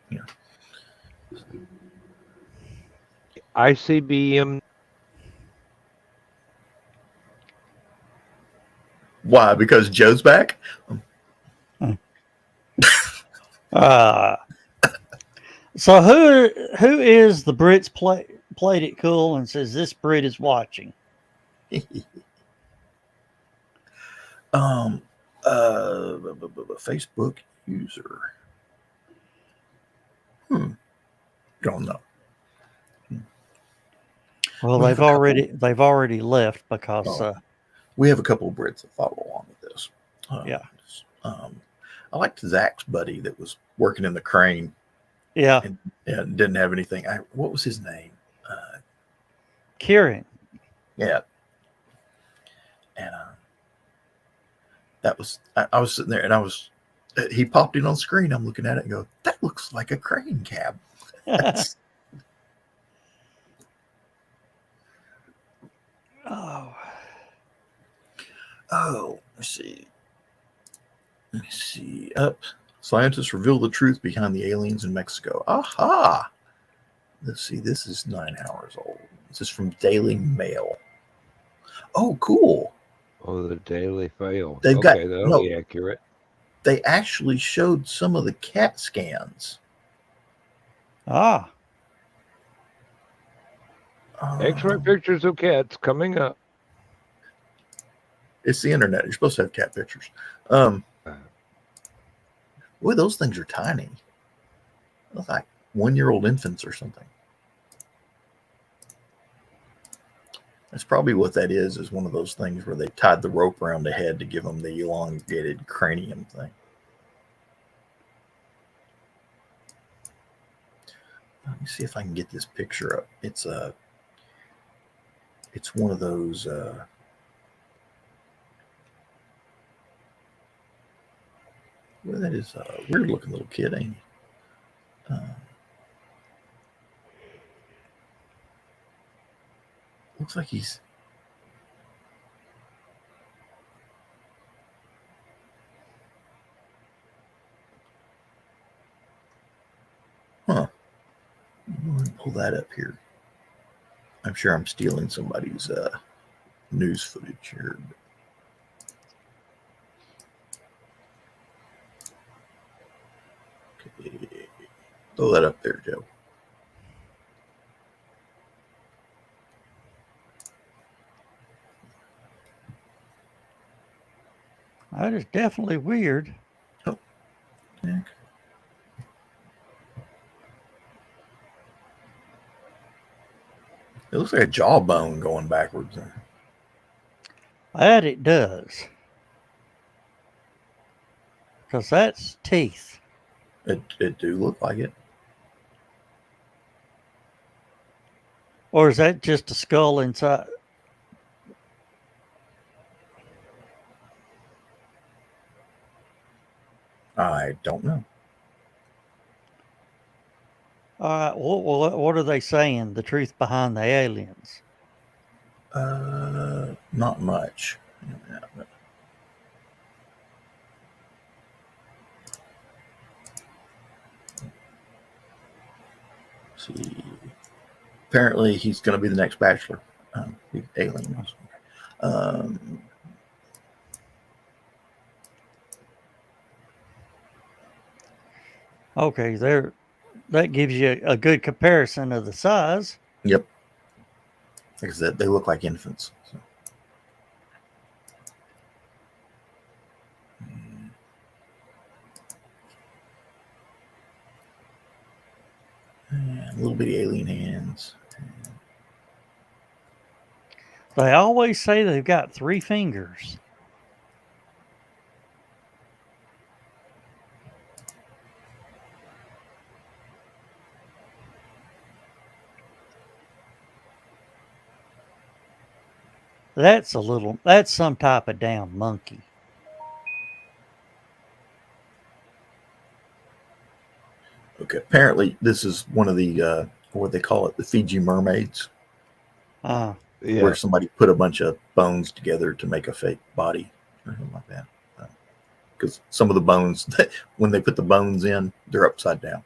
ICBM Why? Because Joe's back? So who is the Brits played it cool and says this Brit is watching? um, Facebook user. Don't know. Well, We have a couple. they've already left because We have a couple of Brits that follow along with this. Yeah. I liked Zach's buddy that was working in the crane yeah, and didn't have anything. What was his name? Kieran. Yeah. And that was, I was sitting there and he popped in on screen. I'm looking at it and go, that looks like a crane cab. Oh, let's see. Let me see. Scientists reveal the truth behind the aliens in Mexico. Aha! Let's see. This is 9 hours old. This is from Daily Mail. Oh, cool. Oh, the Daily Fail. They've That'll be accurate. They actually showed some of the CAT scans. X-ray pictures of cats coming up. It's the internet. You're supposed to have cat pictures. Boy, those things are tiny. They look like 1-year-old infants or something. That's probably what that is one of those things where they tied the rope around the head to give them the elongated cranium thing. Let me see if I can get this picture up. It's one of those well, that is a weird looking little kid, ain't he? Looks like he's let me pull that up here. I'm sure I'm stealing somebody's news footage here. Okay. Throw that up there, Joe. that is definitely weird. Oh, heck. It looks like a jawbone going backwards there. That it does. Because that's teeth. It do look like it. Or is that just a skull inside? I don't know. All right, what are they saying? The truth behind the aliens? Not much. See. Apparently, he's going to be the next Bachelor. The alien. Okay, that gives you a good comparison of the size. Yep. Like I said, they look like infants. So. And little bitty alien hands. They always say they've got 3 fingers. That's some type of damn monkey. Okay. Apparently, this is one of the what they call it, the Fiji mermaids, where somebody put a bunch of bones together to make a fake body or something like that. Because some of the bones, when they put the bones in, they're upside down.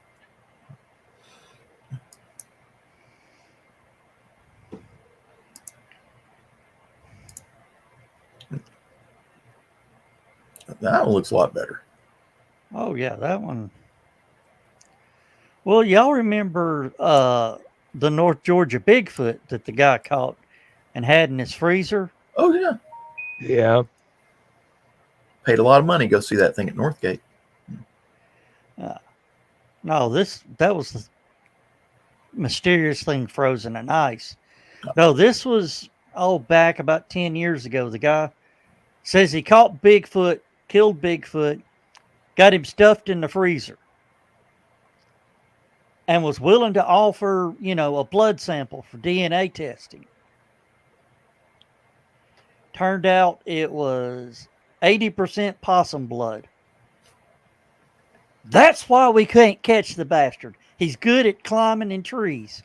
That one looks a lot better. Oh yeah, that one. Well, y'all remember the North Georgia Bigfoot that the guy caught and had in his freezer? Oh yeah, Yeah. paid a lot of money to go see that thing at Northgate. No, that was the mysterious thing frozen in ice. No, this was back about 10 years ago. The guy says he caught Bigfoot, killed Bigfoot, got him stuffed in the freezer, and was willing to offer, a blood sample for DNA testing. Turned out it was 80% possum blood. That's why we can't catch the bastard. He's good at climbing in trees.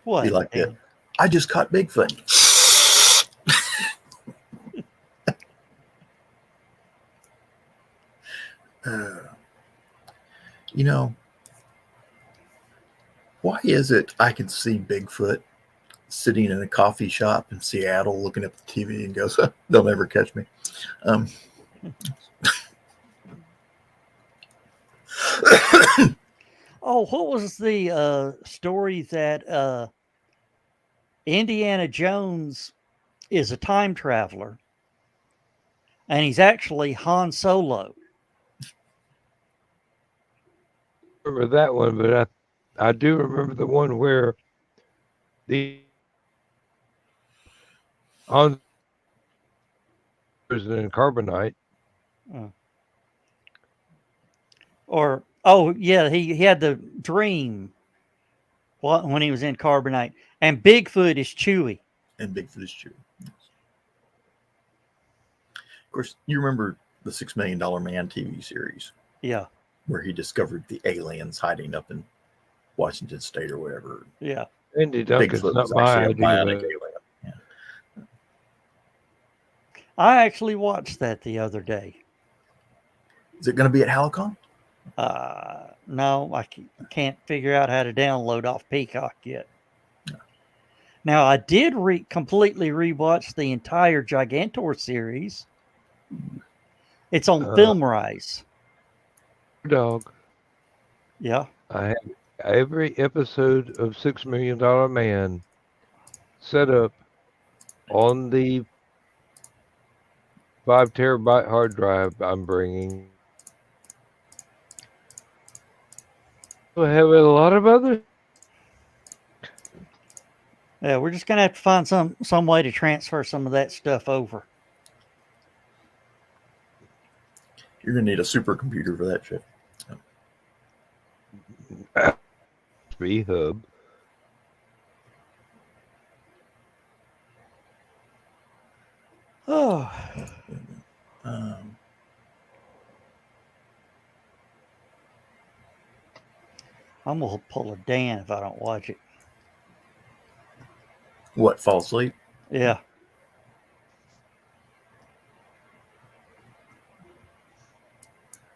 What? Be like that. Dan? I just caught Bigfoot. You know, why is it I can see Bigfoot sitting in a coffee shop in Seattle looking at the TV and goes, they'll never catch me. Oh, what was the story that Indiana Jones is a time traveler and he's actually Han Solo? Remember that one, but I do remember the one where the on in carbonite. Or oh yeah, he had the dream when he was in carbonite, and Bigfoot is Chewy. And Bigfoot is true. Of course, you remember the $6 Million Man TV series Yeah, where he discovered the aliens hiding up in Washington State or whatever. yeah. Andy Duncan's Bigfoot not was my actually a idea. bionic But alien. Yeah. I actually watched that the other day. Is it going to be at HallowCon? No, I can't figure out how to download off Peacock yet. Now, I did completely rewatch the entire Gigantor series. It's on FilmRise. Dog. Yeah. I have every episode of $6 Million Man set up on the 5 terabyte hard drive I'm bringing. I have a lot of other. Yeah, we're just gonna have to find some way to transfer some of that stuff over. You're going to need a supercomputer for that shit. USB hub. Oh, I'm gonna pull a Dan if I don't watch it. What, fall asleep? Yeah.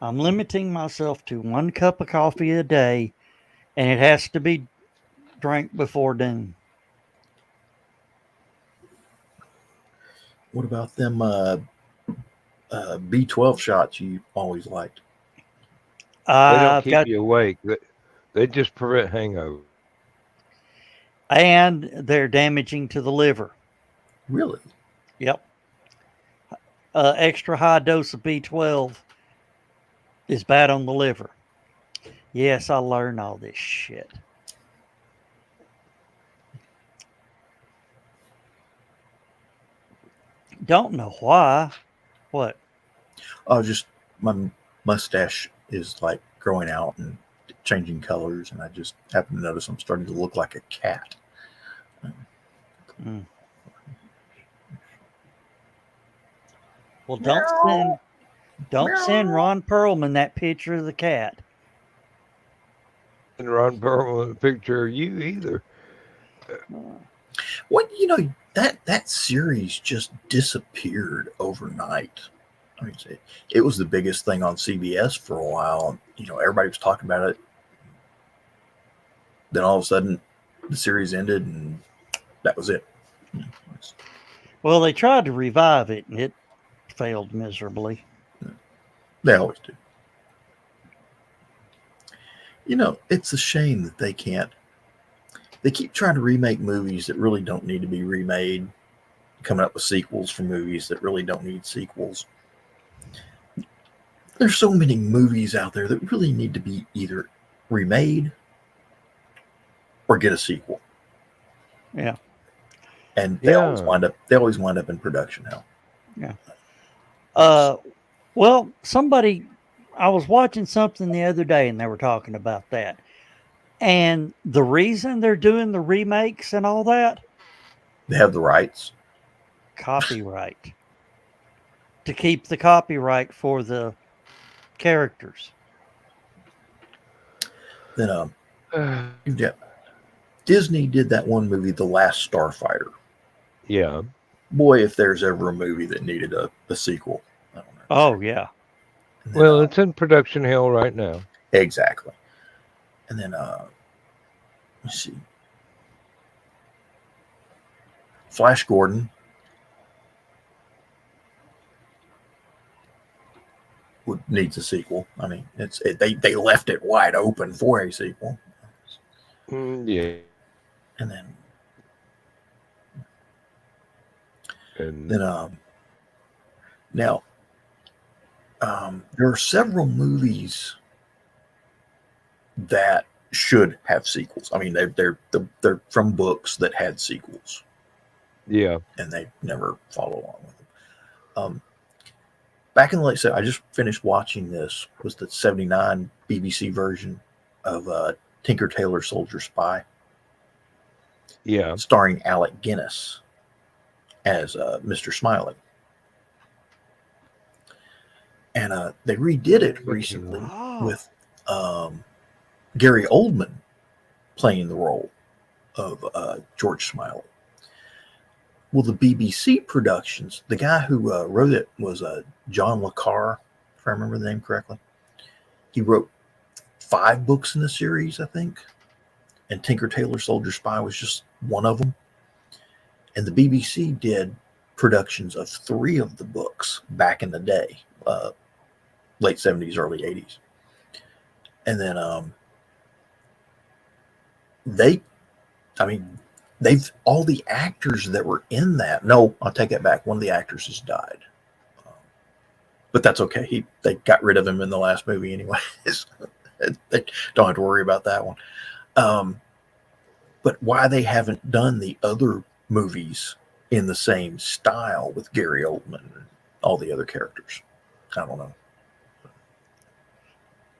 I'm limiting myself to 1 cup of coffee a day, and it has to be drank before noon. What about them B12 shots you always liked? They don't I've keep got, you awake. They just prevent hangover. and they're damaging to the liver. Really? Yep. Extra high dose of B12 is bad on the liver. Yes, I learned all this shit. Don't know why. What? Oh, just my mustache is like growing out and changing colors, and I just happen to notice I'm starting to look like a cat. Mm. Well, don't send Ron Perlman that picture of the cat. And Ron Perlman a picture of you either. What, that series just disappeared overnight. I mean, it was the biggest thing on CBS for a while. Everybody was talking about it. Then all of a sudden, the series ended, and that was it. Well, they tried to revive it, and it failed miserably. They always do. You know, it's a shame that they can't. They keep trying to remake movies that really don't need to be remade, coming up with sequels for movies that really don't need sequels. There's so many movies out there that really need to be either remade or get a sequel. Yeah. And they always wind up in production hell. Yeah. Well, I was watching something the other day and they were talking about that. And the reason they're doing the remakes and all that, They have the rights. copyright. To keep the copyright for the characters. Then yeah, Disney did that one movie, The Last Starfighter. Yeah. Boy, if there's ever a movie that needed a sequel. I don't know. Oh, yeah. And then, Well, it's in production hell right now. exactly. And then let's see. Flash Gordon needs a sequel. I mean, they left it wide open for a sequel. Yeah. And then And now there are several movies that should have sequels. I mean, they're from books that had sequels, yeah. and they never follow along with them. Back in the late 70s, I just finished watching this. Was the '79 BBC version of Tinker Tailor Soldier Spy, Yeah. starring Alec Guinness as Mr. Smiley. And they redid it recently with Gary Oldman playing the role of George Smiley. Well, the BBC productions, the guy who wrote it was John Le Carre, if I remember the name correctly. He wrote 5 books in the series, I think. And Tinker Tailor Soldier Spy was just one of them. And the BBC did productions of 3 of the books back in the day, late 70s, early 80s. And then all the actors that were in that, no, I'll take that back. One of the actors has died. But that's okay. They got rid of him in the last movie anyways. They don't have to worry about that one. But why they haven't done the other movies in the same style with Gary Oldman and all the other characters, I don't know.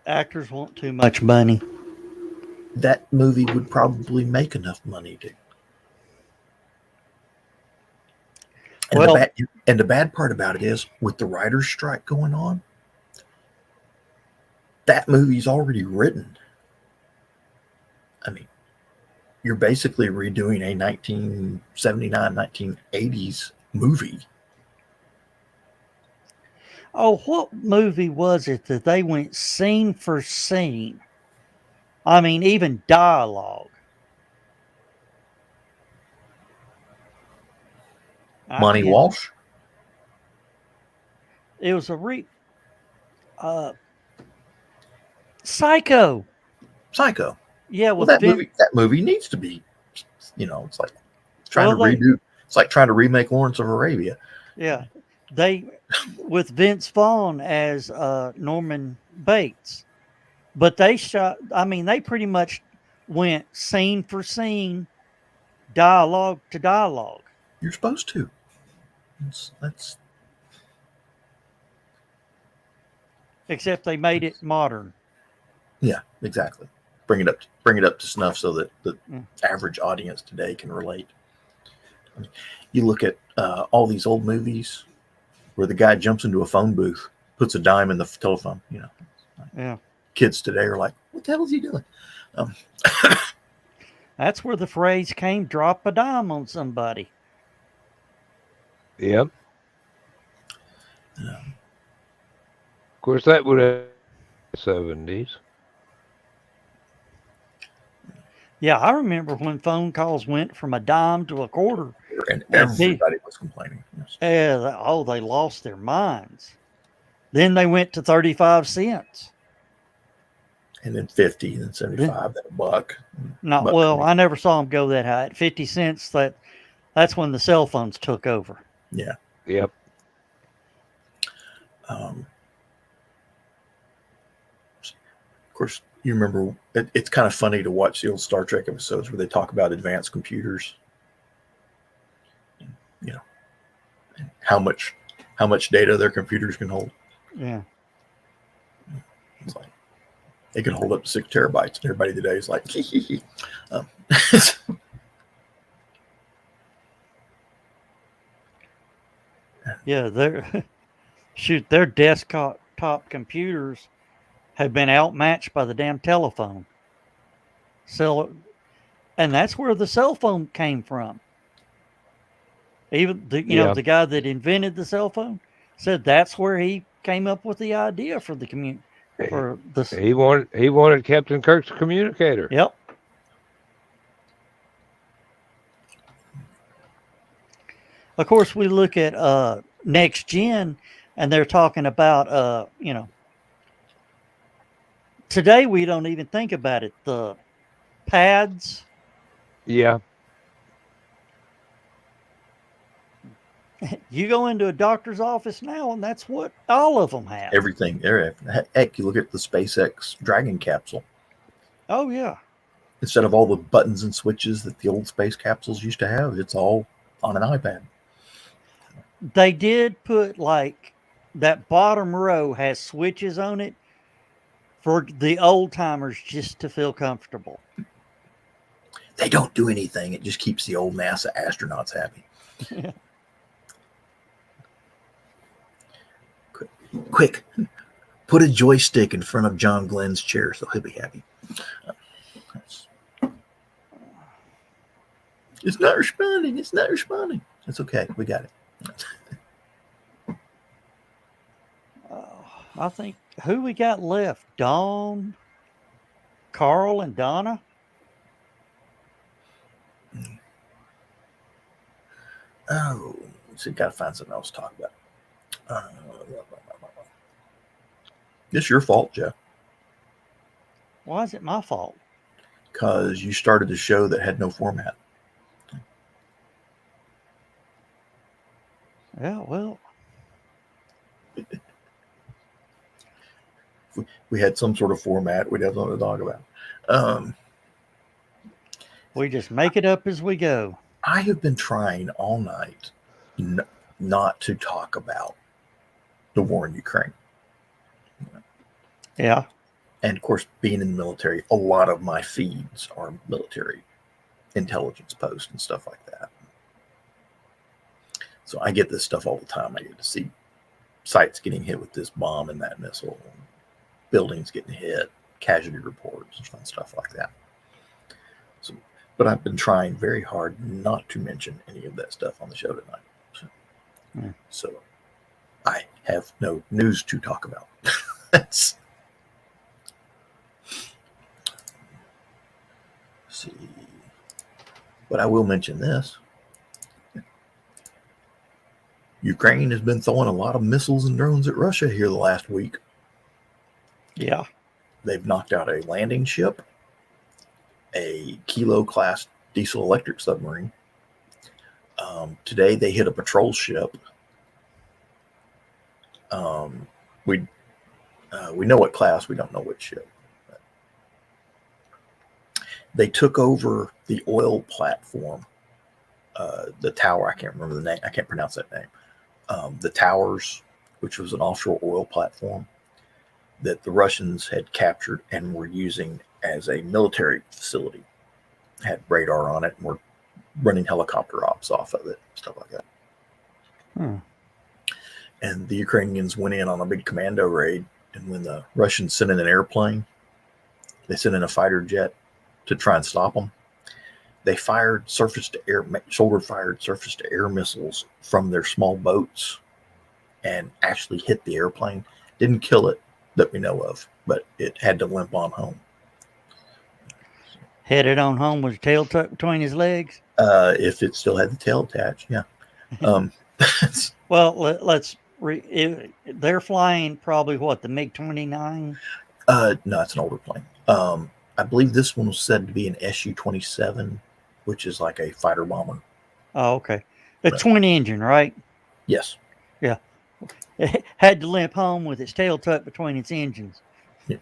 Actors want too much money. That movie would probably make enough money to. And the bad part about it is, with the writer's strike going on, that movie's already written. I mean, you're basically redoing a 1979, 1980s movie. Oh, what movie was it that they went scene for scene? I mean, even dialogue. Monty Walsh? It was Psycho. Psycho. Yeah, Well, that movie needs to be, it's like it's like trying to remake Lawrence of Arabia. Yeah. With Vince Vaughn as Norman Bates. But they pretty much went scene for scene, dialogue to dialogue. You're supposed to. That's Except they made it modern. Yeah, exactly. Bring it up to snuff so that the average audience today can relate. I mean, you look at all these old movies where the guy jumps into a phone booth, puts a dime in the telephone. Yeah. Kids today are like, "What the hell is he doing?" That's where the phrase came, drop a dime on somebody. Yep. Of course, that would have been the 70s. Yeah, I remember when phone calls went from a dime to a quarter. and everybody was complaining. Yes. Yeah, they lost their minds. Then they went to 35 cents. And then 50, then 75, then $1. Well, I never saw them go that high. At 50 cents, that's when the cell phones took over. Yeah. Yep. Of course, you remember, it's kind of funny to watch the old Star Trek episodes where they talk about advanced computers. You know, and how much data their computers can hold. Yeah. It's like they can hold up to 6 terabytes. And everybody today is like, Yeah, their desktop computers have been outmatched by the damn telephone. And that's where the cell phone came from. Even the guy that invented the cell phone said that's where he came up with the idea for the community. He wanted Captain Kirk's communicator. Yep. Of course, we look at next gen, and they're talking about today we don't even think about it. The pads. Yeah. You go into a doctor's office now, and that's what all of them have. Everything. Heck, you look at the SpaceX Dragon capsule. Oh, yeah. Instead of all the buttons and switches that the old space capsules used to have, it's all on an iPad. They did put, like, that bottom row has switches on it for the old timers just to feel comfortable. They don't do anything. It just keeps the old NASA astronauts happy. Quick, put a joystick in front of John Glenn's chair so he'll be happy. It's not responding. It's not responding. It's okay. We got it. I think who we got left? Dawn, Carl, and Donna. Oh, so got to find something else to talk about. It's your fault, Jeff. Why is it my fault? Because you started a show that had no format. Yeah, well. If we had some sort of format, we'd have something to talk about. We just make it up as we go. I have been trying all night not to talk about the war in Ukraine. Yeah. And of course, being in the military, a lot of my feeds are military intelligence posts and stuff like that. So I get this stuff all the time. I get to see sites getting hit with this bomb and that missile, buildings getting hit, casualty reports, and fun stuff like that. So, but I've been trying very hard not to mention any of that stuff on the show tonight. So I have no news to talk about. See, but I will mention this. Ukraine has been throwing a lot of missiles and drones at Russia here the last week. Yeah. They've knocked out a landing ship, a Kilo class diesel electric submarine. Today they hit a patrol ship. We know what class, we don't know which ship. They took over the oil platform, the tower. I can't remember the name. I can't pronounce that name. The Towers, which was an offshore oil platform that the Russians had captured and were using as a military facility. Had radar on it and were running helicopter ops off of it, stuff like that. And the Ukrainians went in on a big commando raid. And when the Russians sent in an airplane, they sent in a fighter jet to try and stop them. They fired shoulder-fired surface-to-air missiles from their small boats and actually hit the airplane. Didn't kill it that we know of, but it had to limp on home. Headed on home with his tail tucked between his legs? If it still had the tail attached, yeah. Um, Well, they're flying probably what, the MiG-29? no, it's an older plane. I believe this one was said to be an Su-27, which is like a fighter bomber. Oh, okay. A Right. twin engine, right? Yes. Yeah. It had to limp home with its tail tucked between its engines. Yeah.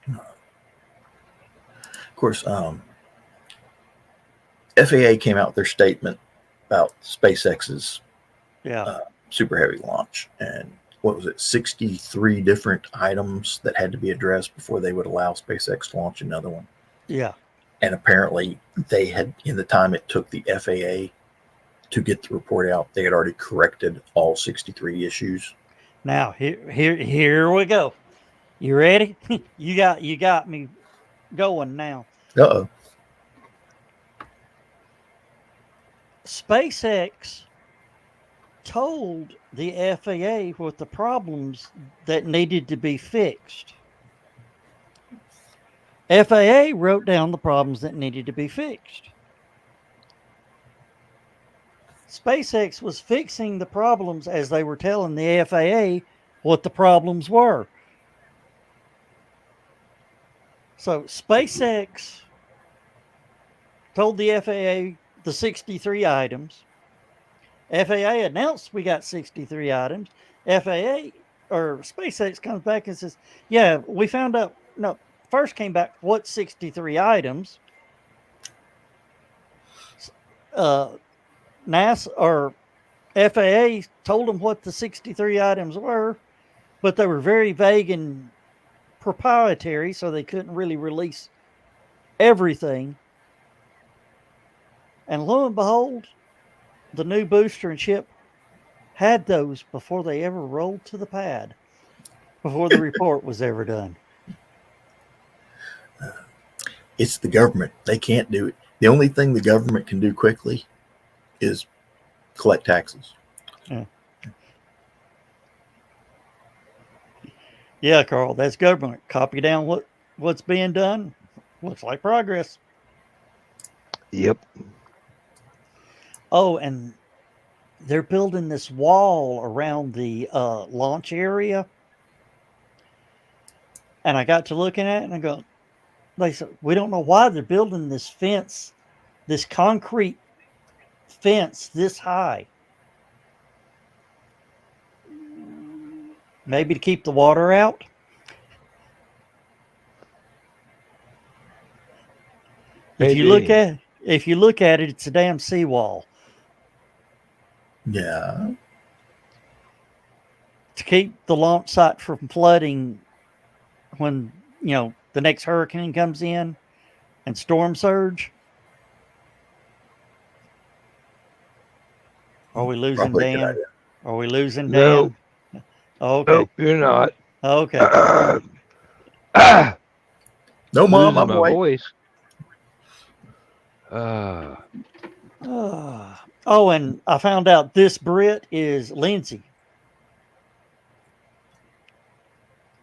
Of course, FAA came out with their statement about SpaceX's Yeah. super heavy launch, and what was it, 63 different items that had to be addressed before they would allow SpaceX to launch another one. Yeah. And apparently they had, in the time it took the FAA to get the report out, they had already corrected all 63 issues. Now here we go. You ready? you got me going now. Uh-oh. SpaceX told the FAA what the problems that needed to be fixed. FAA wrote down the problems that needed to be fixed. SpaceX was fixing the problems as they were telling the FAA what the problems were. So SpaceX told the FAA the 63 items. FAA announced we got 63 items. FAA or SpaceX comes back and says, yeah, we found out. No, first came back, what 63 items? NASA or FAA told them what the 63 items were, but they were very vague and proprietary, so they couldn't really release everything. And lo and behold, the new booster and ship had those before they ever rolled to the pad, before the report was ever done. It's the government. They can't do it. The only thing the government can do quickly is collect taxes. Yeah, Carl, that's government. Copy down what's being done. Looks like progress. Yep. Oh, and they're building this wall around the launch area. And I got to looking at it and I go, they said, we don't know why they're building this fence, this concrete fence this high. Maybe to keep the water out. If you look at it, it's a damn seawall. Yeah. To keep the launch site from flooding when, the next hurricane comes in and storm surge. Are we losing Probably a good Dan? idea. Are we losing No. Dan? Okay. Nope, you're not. Okay. No, Mom, I'm Losing my away. voice. Oh, and I found out this Brit is Lindsay.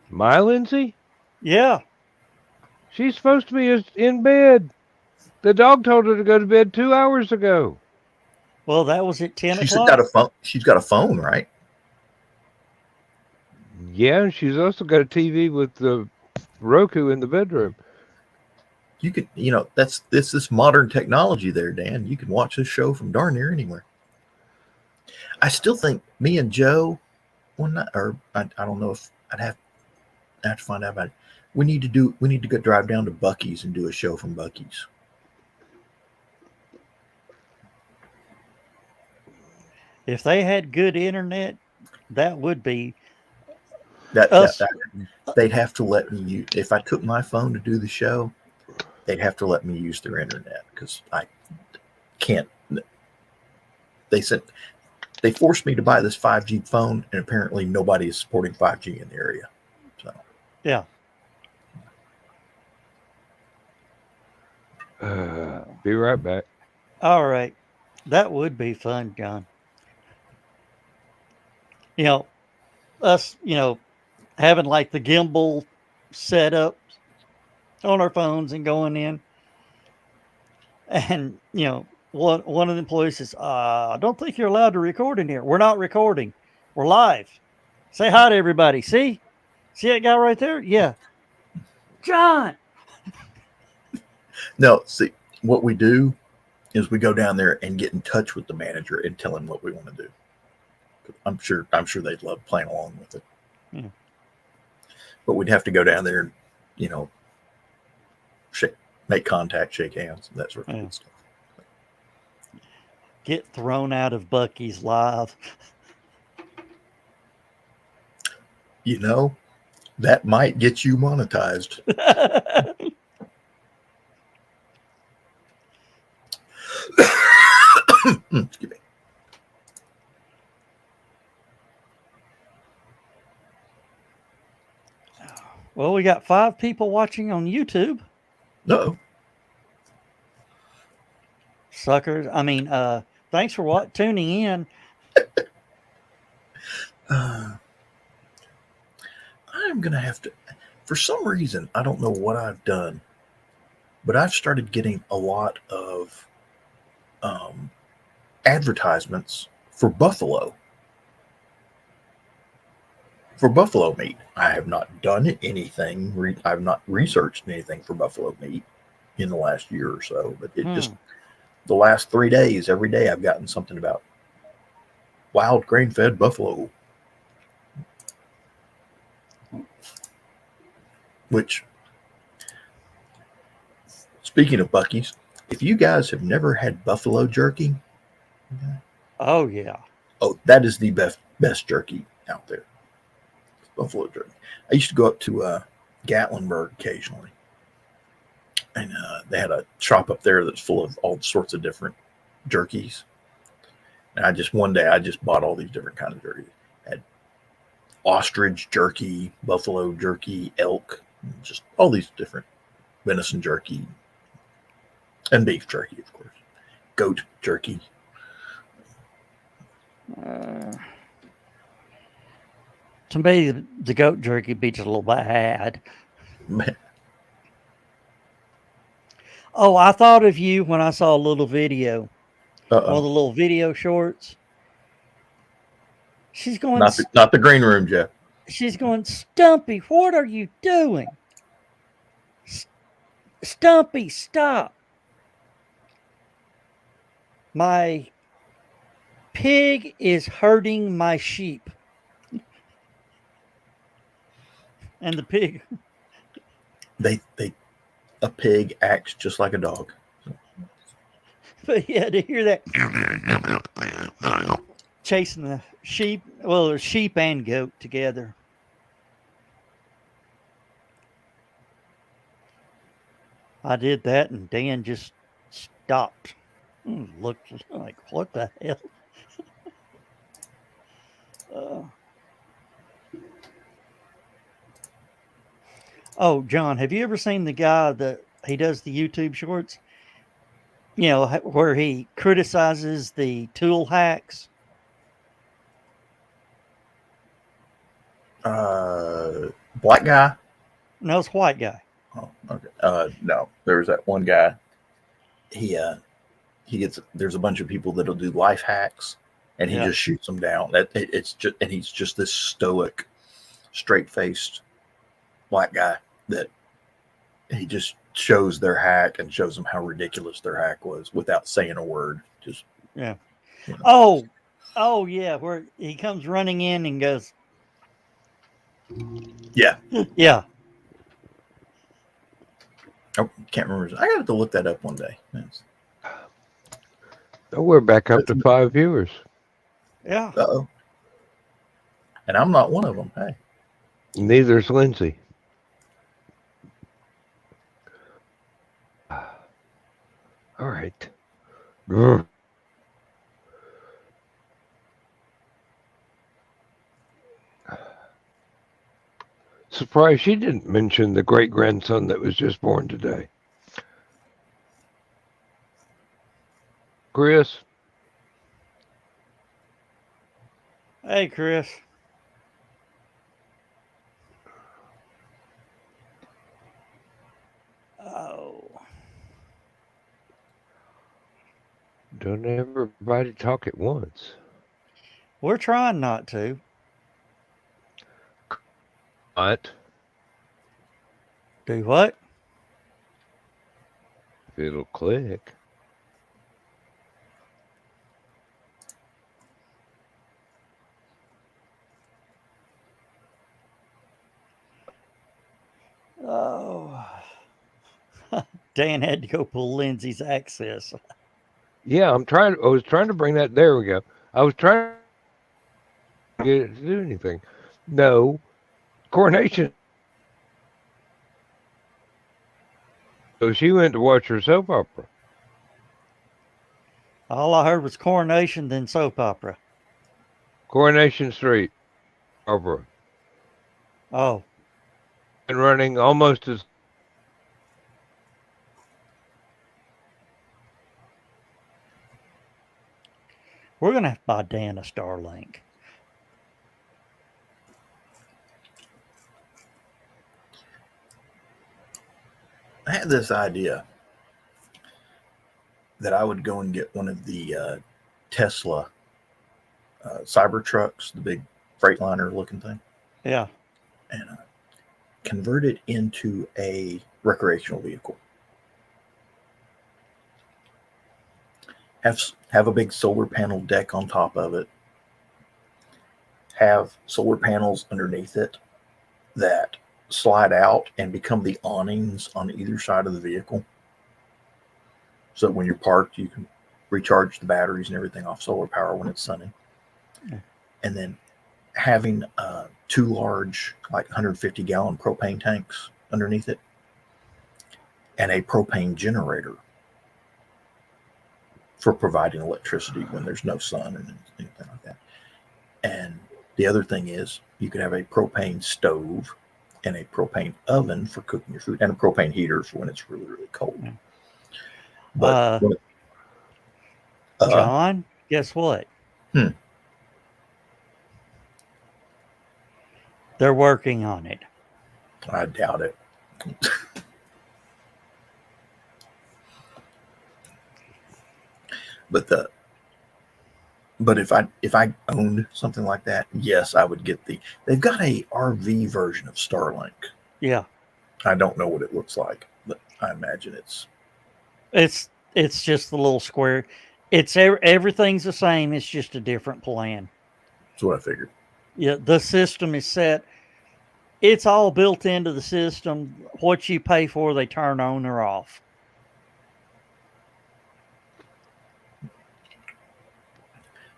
My Lindsay? Yeah. She's supposed to be in bed. The dog told her to go to bed 2 hours ago. Well, that was at 10 She's o'clock. got a phone. She's got a phone, right? Yeah, and she's also got a TV with the Roku in the bedroom. You could, that's this modern technology there, Dan. You can watch this show from darn near anywhere. I still think me and Joe, one night, or I don't know if I have to find out about it. We need to go drive down to Buc-ee's and do a show from Buc-ee's. If they had good internet, that would be That us. They'd have to let me use. If I took my phone to do the show, they'd have to let me use their internet because I can't. They said they forced me to buy this 5G phone, and apparently nobody is supporting 5G in the area. So Yeah. Be right back. All right. That would be fun, John. Us, having like the gimbal set up on our phones and going in. And, one of the employees says, I don't think you're allowed to record in here. We're not recording. We're live. Say hi to everybody. See that guy right there? Yeah. John. No, see, what we do is we go down there and get in touch with the manager and tell him what we want to do. I'm sure they'd love playing along with it. Yeah. But we'd have to go down there and, make contact, shake hands, that sort of stuff. Get thrown out of Bucky's live. That might get you monetized. Excuse me. Well, we got 5 people watching on YouTube. No. Suckers. I mean, thanks for tuning in. I'm going to have to, for some reason, I don't know what I've done, but I've started getting a lot of advertisements for buffalo meat. I have not done anything. I've not researched anything for buffalo meat in the last year or so, but it just, the last 3 days, every day I've gotten something about wild grain-fed buffalo. Which, speaking of Buc-ee's, if you guys have never had buffalo jerky, oh yeah, that is the best jerky out there. Buffalo jerky. I used to go up to Gatlinburg occasionally, and they had a shop up there that's full of all sorts of different jerkies. And one day I just bought all these different kinds of jerky. Had ostrich jerky, buffalo jerky, elk, just all these different venison jerky, and beef jerky, of course, goat jerky. To me, the goat jerky beats a little bad. Man. Oh, I thought of you when I saw a little video. Uh-oh. One of the little video shorts. She's going. Not the green room, Jeff. She's going, Stumpy, what are you doing? Stumpy, stop. My pig is hurting my sheep. And the pig. A pig acts just like a dog. But yeah, to hear that chasing the sheep, well, there's sheep and goat together. I did that, and Dan just stopped. Looked like, what the hell? Oh, John, have you ever seen the guy that he does the YouTube shorts? Where he criticizes the tool hacks? Black guy? No, it's white guy. Oh, okay. No, there's that one guy. There's a bunch of people that'll do life hacks, and he just shoots them down. And he's just this stoic, straight-faced black guy that he just shows their hack and shows them how ridiculous their hack was without saying a word. Just Oh yeah, where he comes running in and goes, yeah. Oh, can't remember. I got to look that up one day. Oh, we're back up to 5 viewers. Yeah. Uh-oh. And I'm not one of them. Hey. Neither's Lindsay. All right. Surprised she didn't mention the great-grandson that was just born today. Chris? Hey, Chris. Don't everybody talk at once. We're trying not to. But Do what? if it'll click. Oh. Dan had to go pull Lindsay's access. Yeah, I was trying to bring that. There we go. I was trying to get it to do anything. No. Coronation. So she went to watch her soap opera. All I heard was coronation, then soap opera. Coronation Street opera. Oh, And running almost as we're going to have to buy Dan a Starlink. I had this idea that I would go and get one of the Tesla Cybertrucks, the big Freightliner looking thing, Yeah. and convert it into a recreational vehicle. Have a big solar panel deck on top of it. Have solar panels underneath it that slide out and become the awnings on either side of the vehicle. So that when you're parked, you can recharge the batteries and everything off solar power when it's sunny. Yeah. And then having two large, like 150-gallon propane tanks underneath it and a propane generator for providing electricity when there's no sun or anything like that. And the other thing is you could have a propane stove and a propane oven for cooking your food and a propane heater for when it's really, really cold. Yeah. But John, guess what? They're working on it. I doubt it. But if I owned something like that, yes, I would get they've got a RV version of Starlink. Yeah. I don't know what it looks like, but I imagine it's just the little square. Everything's the same. It's just a different plan. that's what I figured. Yeah, the system is set. It's all built into the system. What you pay for, they turn on or off.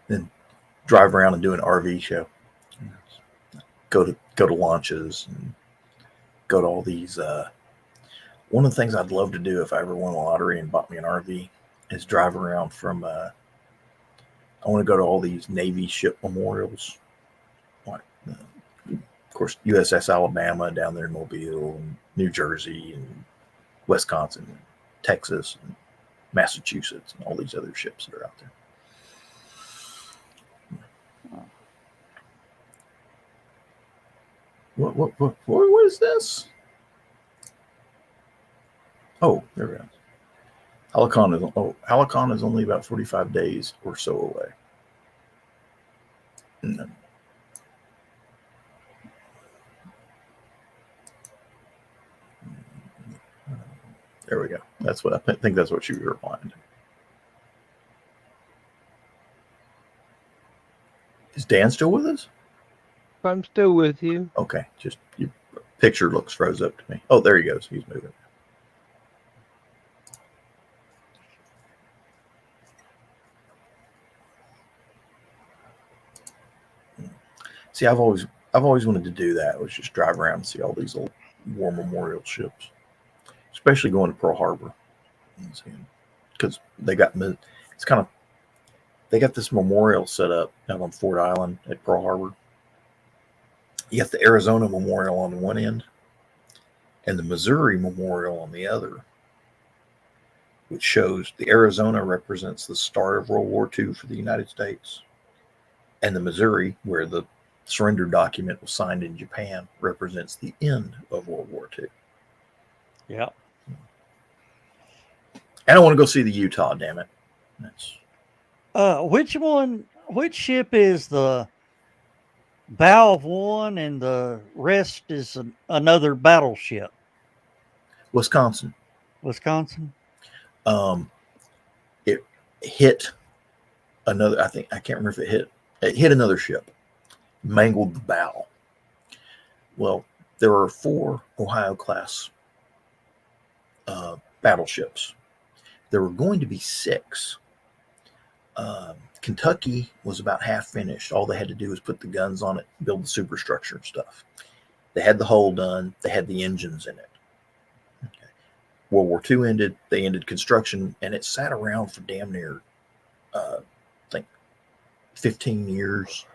Then drive around and do an RV show. Go to launches and go to all these. One of the things I'd love to do if I ever won the lottery and bought me an RV is drive around from. I want to go to all these Navy ship memorials, like of course USS Alabama down there in Mobile, and New Jersey, and Wisconsin, and Texas, and Massachusetts, and all these other ships that are out there. What is this? Oh, there we go. HallowCon is only about 45 days or so away. And then, there we go. That's what I think. That's what she was replying to. Is Dan still with us? I'm still with you. Okay, just your picture looks froze up to me. Oh, there he goes. He's moving. See, I've always wanted to do that. Was just drive around and see all these old war memorial ships, especially going to Pearl Harbor, because they got this memorial set up out on Fort Island at Pearl Harbor. You got the Arizona Memorial on one end and the Missouri Memorial on the other, which shows the Arizona represents the start of World War II for the United States, and the Missouri, where the surrender document was signed in Japan, represents the end of World War II. Yeah. And I want to go see the Utah, damn it. Which one? Which ship is the bow of one, and the rest is another battleship? Wisconsin. Wisconsin. It hit another. I can't remember if it hit another ship, mangled the bow. Well, there are 4 Ohio class battleships. There were going to be 6. Kentucky was about half finished. All they had to do was put the guns on it, build the superstructure and stuff. They had the hull done. They had the engines in it. Okay. World War II ended. They ended construction, and it sat around for damn near, I think, 15 years,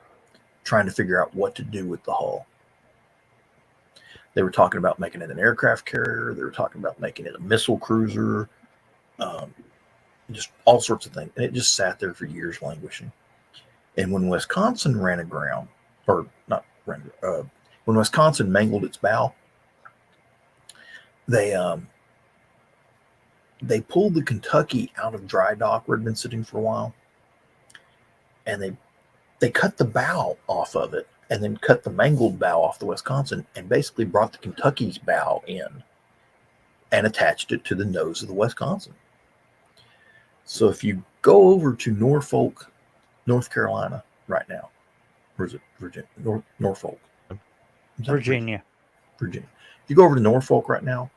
trying to figure out what to do with the hull. They were talking about making it an aircraft carrier. They were talking about making it a missile cruiser. Just all sorts of things. And it just sat there for years languishing. And when Wisconsin ran aground, or not ran, when Wisconsin mangled its bow, they pulled the Kentucky out of dry dock where it had been sitting for a while. And they cut the bow off of it and then cut the mangled bow off the Wisconsin and basically brought the Kentucky's bow in and attached it to the nose of the Wisconsin. So if you go over to Norfolk, North Carolina right now, or is it Virginia? Norfolk. Virginia. Virginia. If you go over to Norfolk right now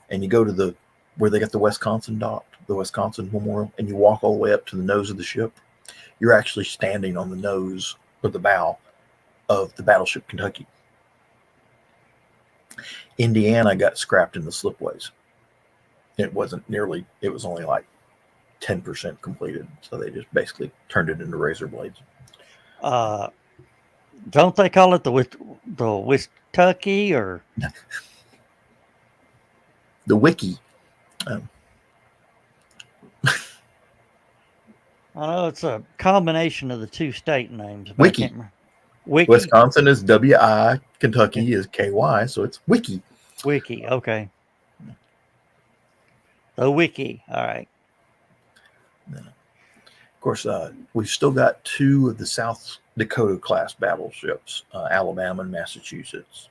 and you go to where they got the Wisconsin docked, the Wisconsin Memorial, and you walk all the way up to the nose of the ship, you're actually standing on the nose or the bow of the battleship Kentucky. Indiana got scrapped in the slipways. It was only like 10% completed. So they just basically turned it into razor blades. Don't they call it the Wistucky or the Wiki? I know it's a combination of the 2 state names. Wiki. Wiki. Wisconsin is W-I, Kentucky is K-Y, so it's Wiki. Wiki, okay. The Wiki, all right. Of course, we've still got 2 of the South Dakota class battleships, Alabama and Massachusetts.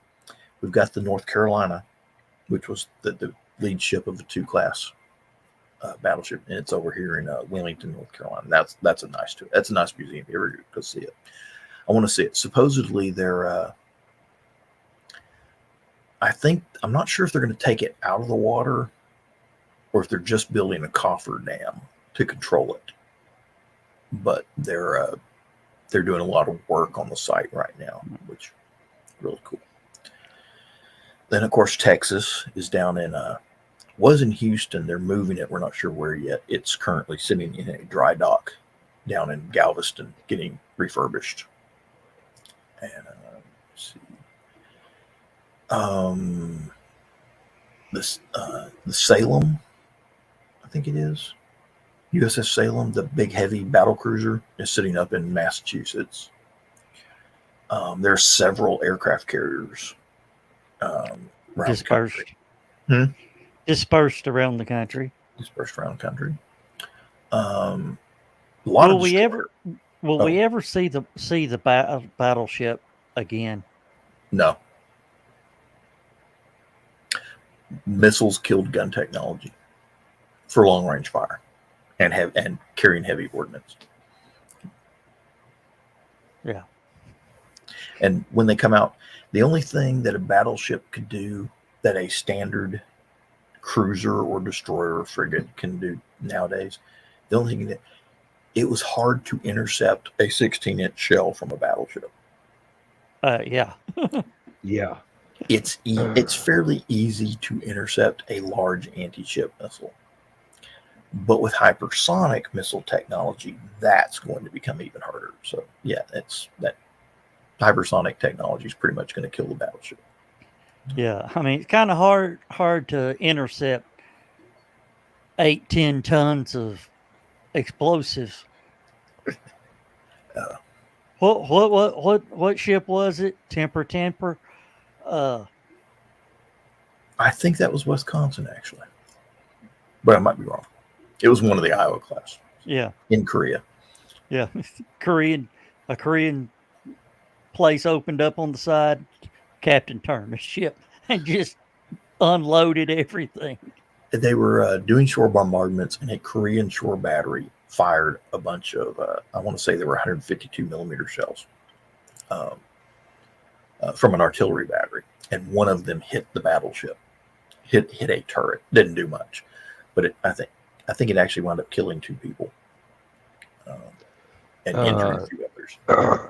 We've got the North Carolina, which was the lead ship of the 2 class battleship, and it's over here in Wilmington, North Carolina. That's a nice museum. If you ever go see it, I want to see it. Supposedly, they're I'm not sure if they're going to take it out of the water or if they're just building a coffer dam to control it. But they're doing a lot of work on the site right now, which is really cool. Then, of course, Texas is down was in Houston. They're moving it. We're not sure where yet. It's currently sitting in a dry dock down in Galveston, getting refurbished. And let's see. The Salem, I think it is. USS Salem, the big heavy battle cruiser, is sitting up in Massachusetts. There are several aircraft carriers dispersed. Dispersed around the country. Will we ever see the battleship again? No. Missiles killed gun technology for long range fire and carrying heavy ordnance. Yeah. And when they come out, the only thing that a battleship could do that a standard cruiser or destroyer or frigate can do nowadays, the only thing that it was hard to intercept a 16-inch shell from a battleship. Yeah. Yeah. It's fairly easy to intercept a large anti-ship missile. But with hypersonic missile technology, that's going to become even harder. So yeah, that hypersonic technology is pretty much going to kill the battleship. Yeah, I mean, it's kind of hard to intercept 8-10 tons of explosives. What ship was it? Temper. I think that was Wisconsin, actually, but I might be wrong. It was one of the Iowa class. Yeah, in Korea. Yeah, a Korean place opened up on the side. Captain turned the ship and just unloaded everything. They were doing shore bombardments, and a Korean shore battery fired a bunch of, I want to say they were 152 millimeter shells um, from an artillery battery, and one of them hit the battleship, hit a turret. Didn't do much, but I think it actually wound up killing 2 people and injuring 2 others.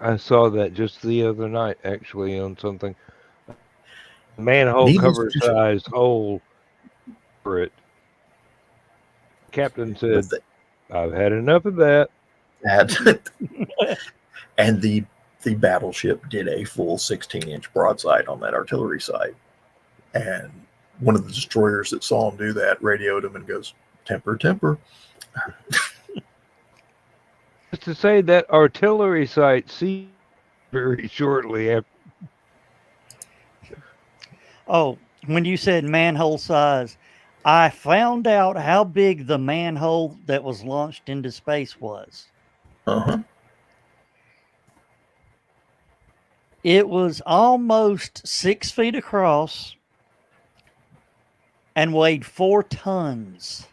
I saw that just the other night, actually, on something. Manhole Needless cover to say, size hole for it. Captain said, "I've had enough of that." and the battleship did a full 16-inch broadside on that artillery site, and one of the destroyers that saw him do that radioed him and goes, "Temper, temper." Just to say that artillery site ceased very shortly after. Oh, when you said manhole size, I found out how big the manhole that was launched into space was. Uh-huh. It was almost 6 feet across and weighed 4 tons.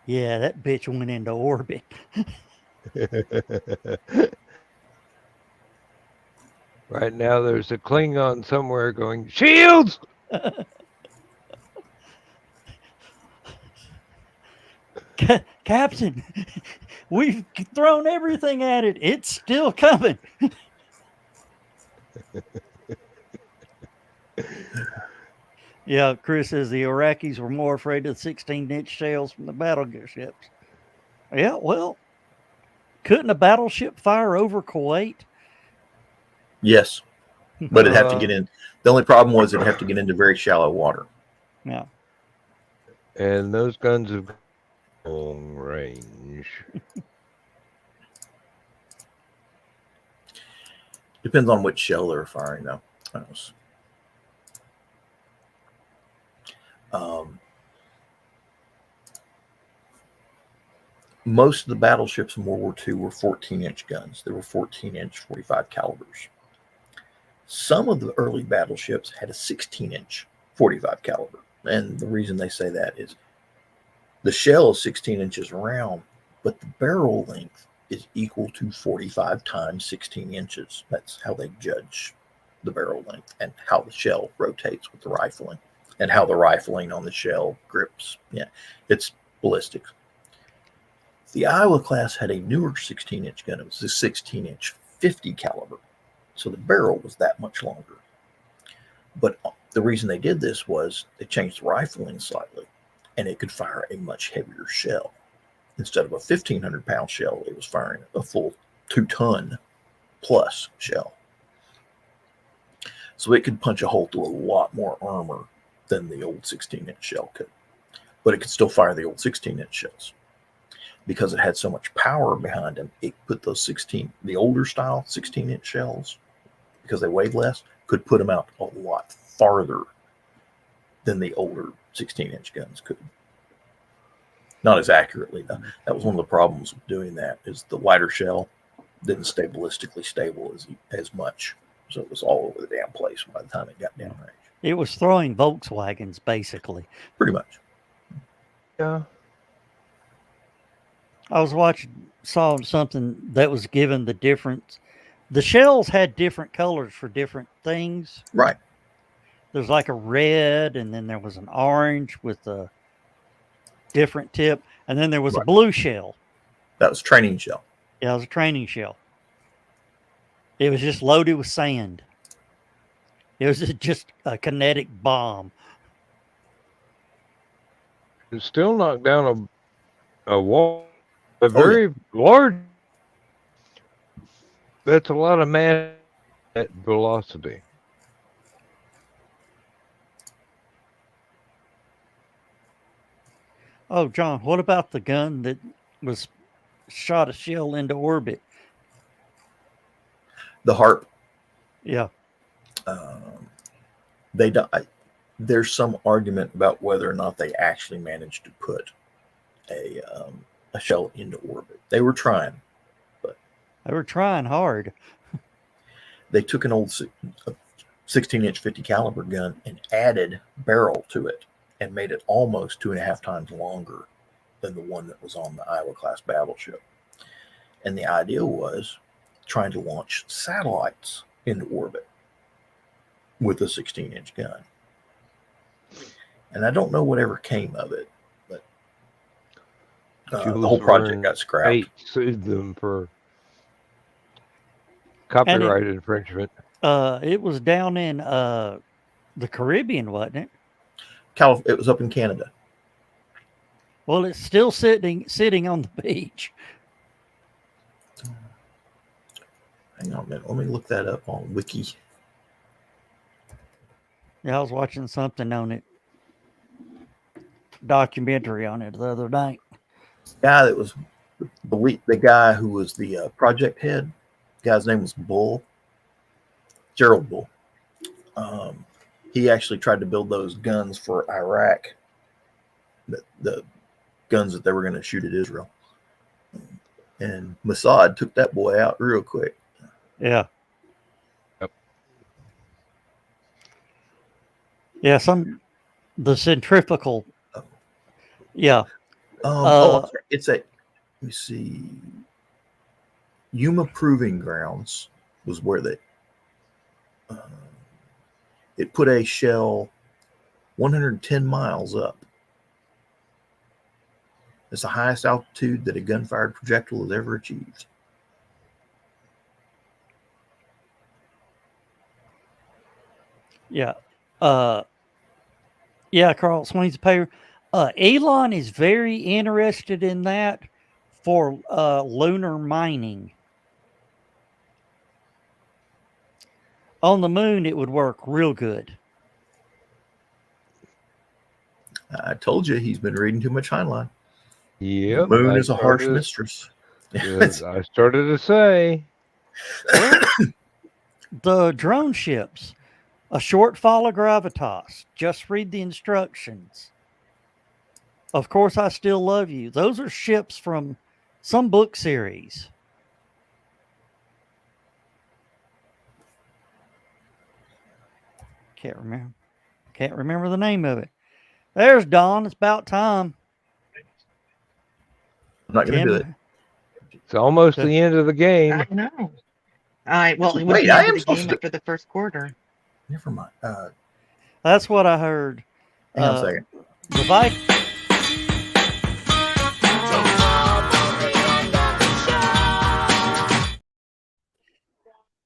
Yeah, that bitch went into orbit. Right now, there's a Klingon somewhere going, "Shields!" Captain, we've thrown everything at it. It's still coming. Yeah, Chris says the Iraqis were more afraid of the 16-inch shells from the battleships. Yeah, well, couldn't a battleship fire over Kuwait? Yes, but it'd have to get in. The only problem was it'd have to get into very shallow water. Yeah. And those guns have long range. Depends on which shell they're firing, though. Most of the battleships in World War II were 14-inch guns. They were 14-inch 45 calibers. Some of the early battleships had a 16-inch 45 caliber. And the reason they say that is the shell is 16 inches around, but the barrel length is equal to 45 times 16 inches. That's how they judge the barrel length and how the shell rotates with the rifling and how the rifling on the shell grips. Yeah, it's ballistics. The Iowa class had a newer 16-inch gun. It was a 16-inch 50 caliber. So the barrel was that much longer. But the reason they did this was they changed the rifling slightly, and it could fire a much heavier shell. Instead of a 1,500-pound shell, it was firing a full 2-ton plus shell. So it could punch a hole through a lot more armor than the old 16-inch shell could. But it could still fire the old 16-inch shells. Because it had so much power behind them, it put those the older style 16-inch shells, because they weighed less, could put them out a lot farther than the older 16-inch guns could. Not as accurately, though. That was one of the problems with doing that, is the lighter shell didn't stay ballistically stable as much. So it was all over the damn place by the time it got downrange. It was throwing Volkswagens, basically. Pretty much. Yeah. I was saw something that was given the difference. The shells had different colors for different things. Right. There's like a red, and then there was an orange with a different tip, and then there was a blue shell. That was training shell. Yeah, it was a training shell. It was just loaded with sand. It was just a kinetic bomb. It still knocked down a wall. A very large. That's a lot of mass at velocity. Oh, John, what about the gun that was shot a shell into orbit? The HARP. Yeah. There's some argument about whether or not they actually managed to put a shell into orbit. They were trying. They were trying hard. They took an old 16-inch 50 caliber gun and added barrel to it and made it almost 2.5 times longer than the one that was on the Iowa class battleship. And the idea was trying to launch satellites into orbit with a 16-inch gun. And I don't know whatever came of it, but the whole project got scrapped. Fate sued them for copyright infringement. It was down in the Caribbean, wasn't it? It was up in Canada. Well, it's still sitting on the beach. Hang on a minute. Let me look that up on Wiki. Yeah, I was watching something on it. Documentary on it the other night. Guy that was the guy who was the project head. The guy's name was Bull. Gerald Bull. He actually tried to build those guns for Iraq. The guns that they were going to shoot at Israel. And Mossad took that boy out real quick. Yeah. Yep. Yeah, the centrifugal. Yeah. It's let me see. Yuma Proving Grounds was where it put a shell 110 miles up. It's the highest altitude that a gun-fired projectile has ever achieved. Yeah. Yeah, Carl Sweeney's paper. Elon is very interested in that for lunar mining. On the moon, it would work real good. I told you he's been reading too much Heinlein. Yep. The moon is a harsh mistress. I started to say. The drone ships, a short fall of gravitas. Just read the instructions. Of course, I still love you. Those are ships from some book series. Can't remember the name of it. There's Dawn. It's about time. I'm not going to do it. It's almost the end of the game. I know. Well, it was Wait, the I end am of the supposed game to- after the first quarter. Never mind. That's what I heard. Hang on a second. The Vikings.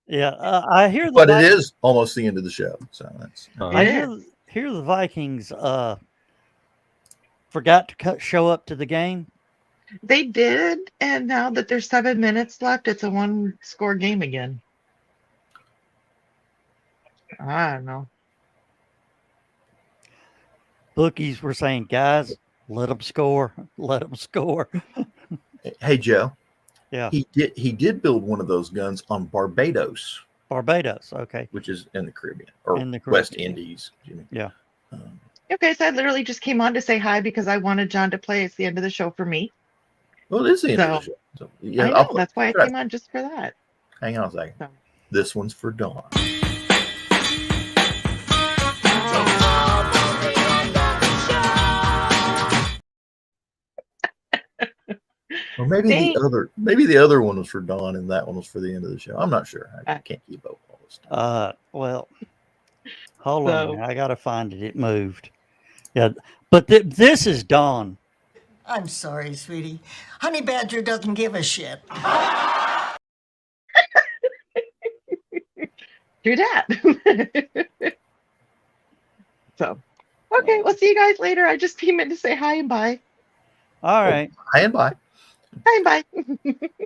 Yeah, I hear the. But it is almost the end of the show, so that's. I hear the Vikings forgot to show up to the game. They did, and now that there's 7 minutes left, it's a 1-score game again. I don't know. Bookies were saying, guys, let them score. Let them score. Hey, Joe. Yeah. He did build one of those guns on Barbados, Barbados. Okay. which is in the Caribbean or In the West Caribbean. Indies. Yeah. Okay, so I literally just came on to say hi because I wanted John to play. It's the end of the show for me. Well, it is the end of the So, show. So, yeah, I know, that's why I should came on just for that. Hang on a second. So. This one's for Dawn. Or maybe the other one was for Dawn and that one was for the end of the show. I'm not sure. I can't keep up all this stuff. Well, hold on. I got to find it. It moved. Yeah. But this is Dawn. I'm sorry, sweetie. Honey Badger doesn't give a shit. Do that. So, okay, we'll see you guys later. I just came in to say hi and bye. All right. Hi and bye. Hi and bye.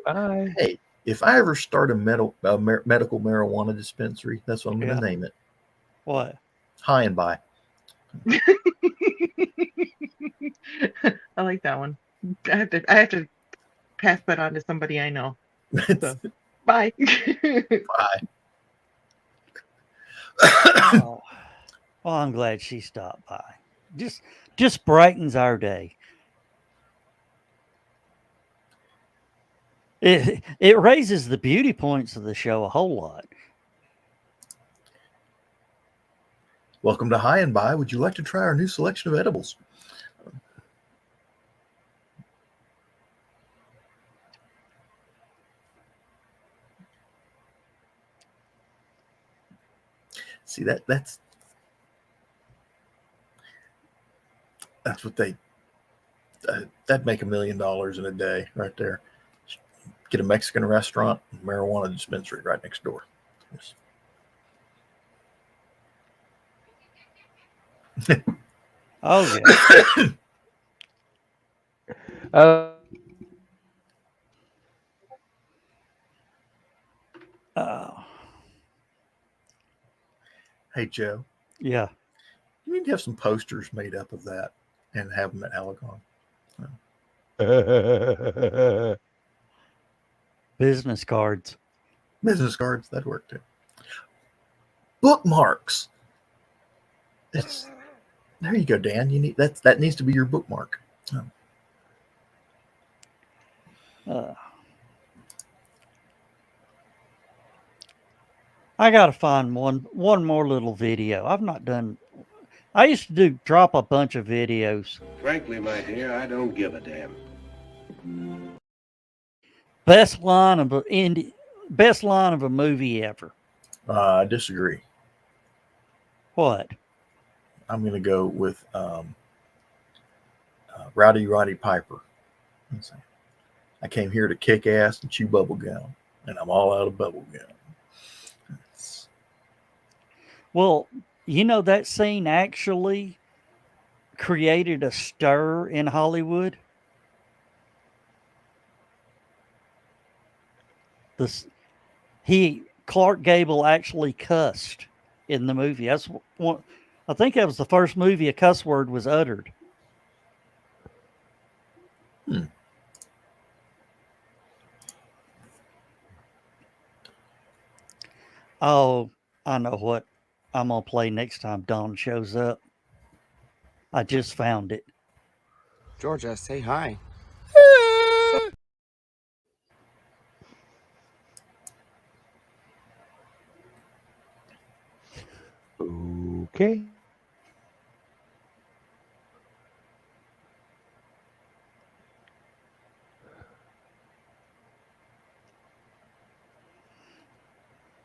Bye. Hey, if I ever start a medical marijuana dispensary, that's what I'm going to name it. What? Hi and bye. I like that one. I have to pass that on to somebody I know. So, bye. Bye. Oh, well, I'm glad she stopped by. Just brightens our day. It raises the beauty points of the show a whole lot. Welcome to High and By. Would you like to try our new selection of edibles? See, that's what they that'd make $1 million in a day right there. Get a Mexican restaurant, marijuana dispensary right next door. Oh yeah. Oh Hey Joe, yeah. you need to have some posters made up of that and have them at HallowCon. Business cards. Business cards, that'd work too. Bookmarks. There you go, Dan. You need that needs to be your bookmark. I gotta find one more little video. I've not done. I used to drop a bunch of videos. Frankly, my dear, I don't give a damn. Best line of a movie ever. I disagree. What? I'm going to go with Rowdy Roddy Piper. Let's see. I came here to kick ass and chew bubble gum, and I'm all out of bubble gum. Well, you know that scene actually created a stir in Hollywood. Clark Gable actually cussed in the movie. That's one. I think that was the first movie a cuss word was uttered. Oh, I know what I'm going to play next time Dawn shows up. I just found it. Georgia, say hi. Okay.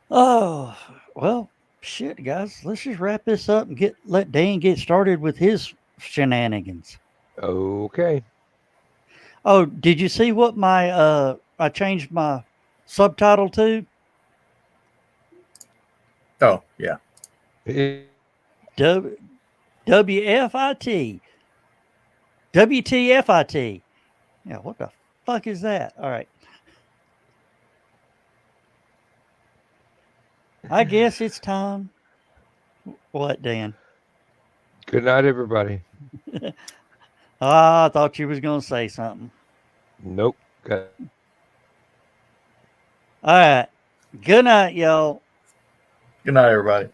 Oh, well, shit, guys. Let's just wrap this up and let Dan get started with his shenanigans. Okay. Oh, did you see what I changed my subtitle to? Oh, yeah. WFIT. WTFIT. Yeah, what the fuck is that? All right. I guess it's time. What, Dan? Good night, everybody. I thought you was going to say something. Nope. Got All right. Good night, y'all. Good night, everybody.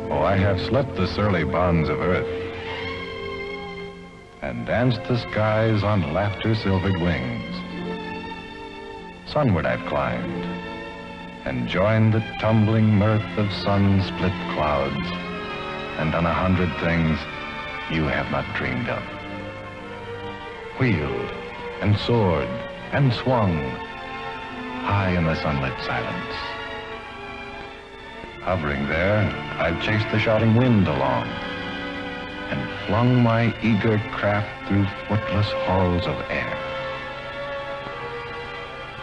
I have slept the surly bonds of earth and danced the skies on laughter-silvered wings. Sunward I've climbed and joined the tumbling mirth of sun-split clouds and done 100 things you have not dreamed of. Wheeled and soared and swung high in the sunlit silence. Hovering there, I've chased the shouting wind along and flung my eager craft through footless halls of air.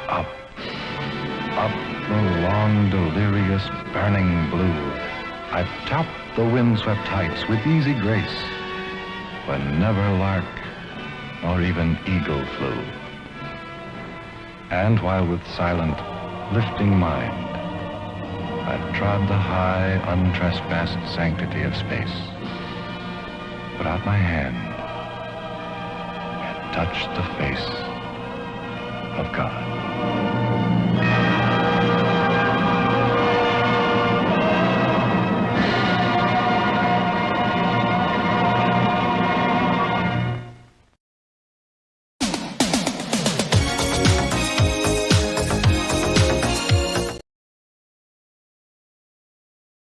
Up the long long, delirious, burning blue, I've topped the windswept heights with easy grace, when never lark nor even eagle flew. And while with silent, lifting mind, I've trod the high, untrespassed sanctity of space, put out my hand and touched the face of God.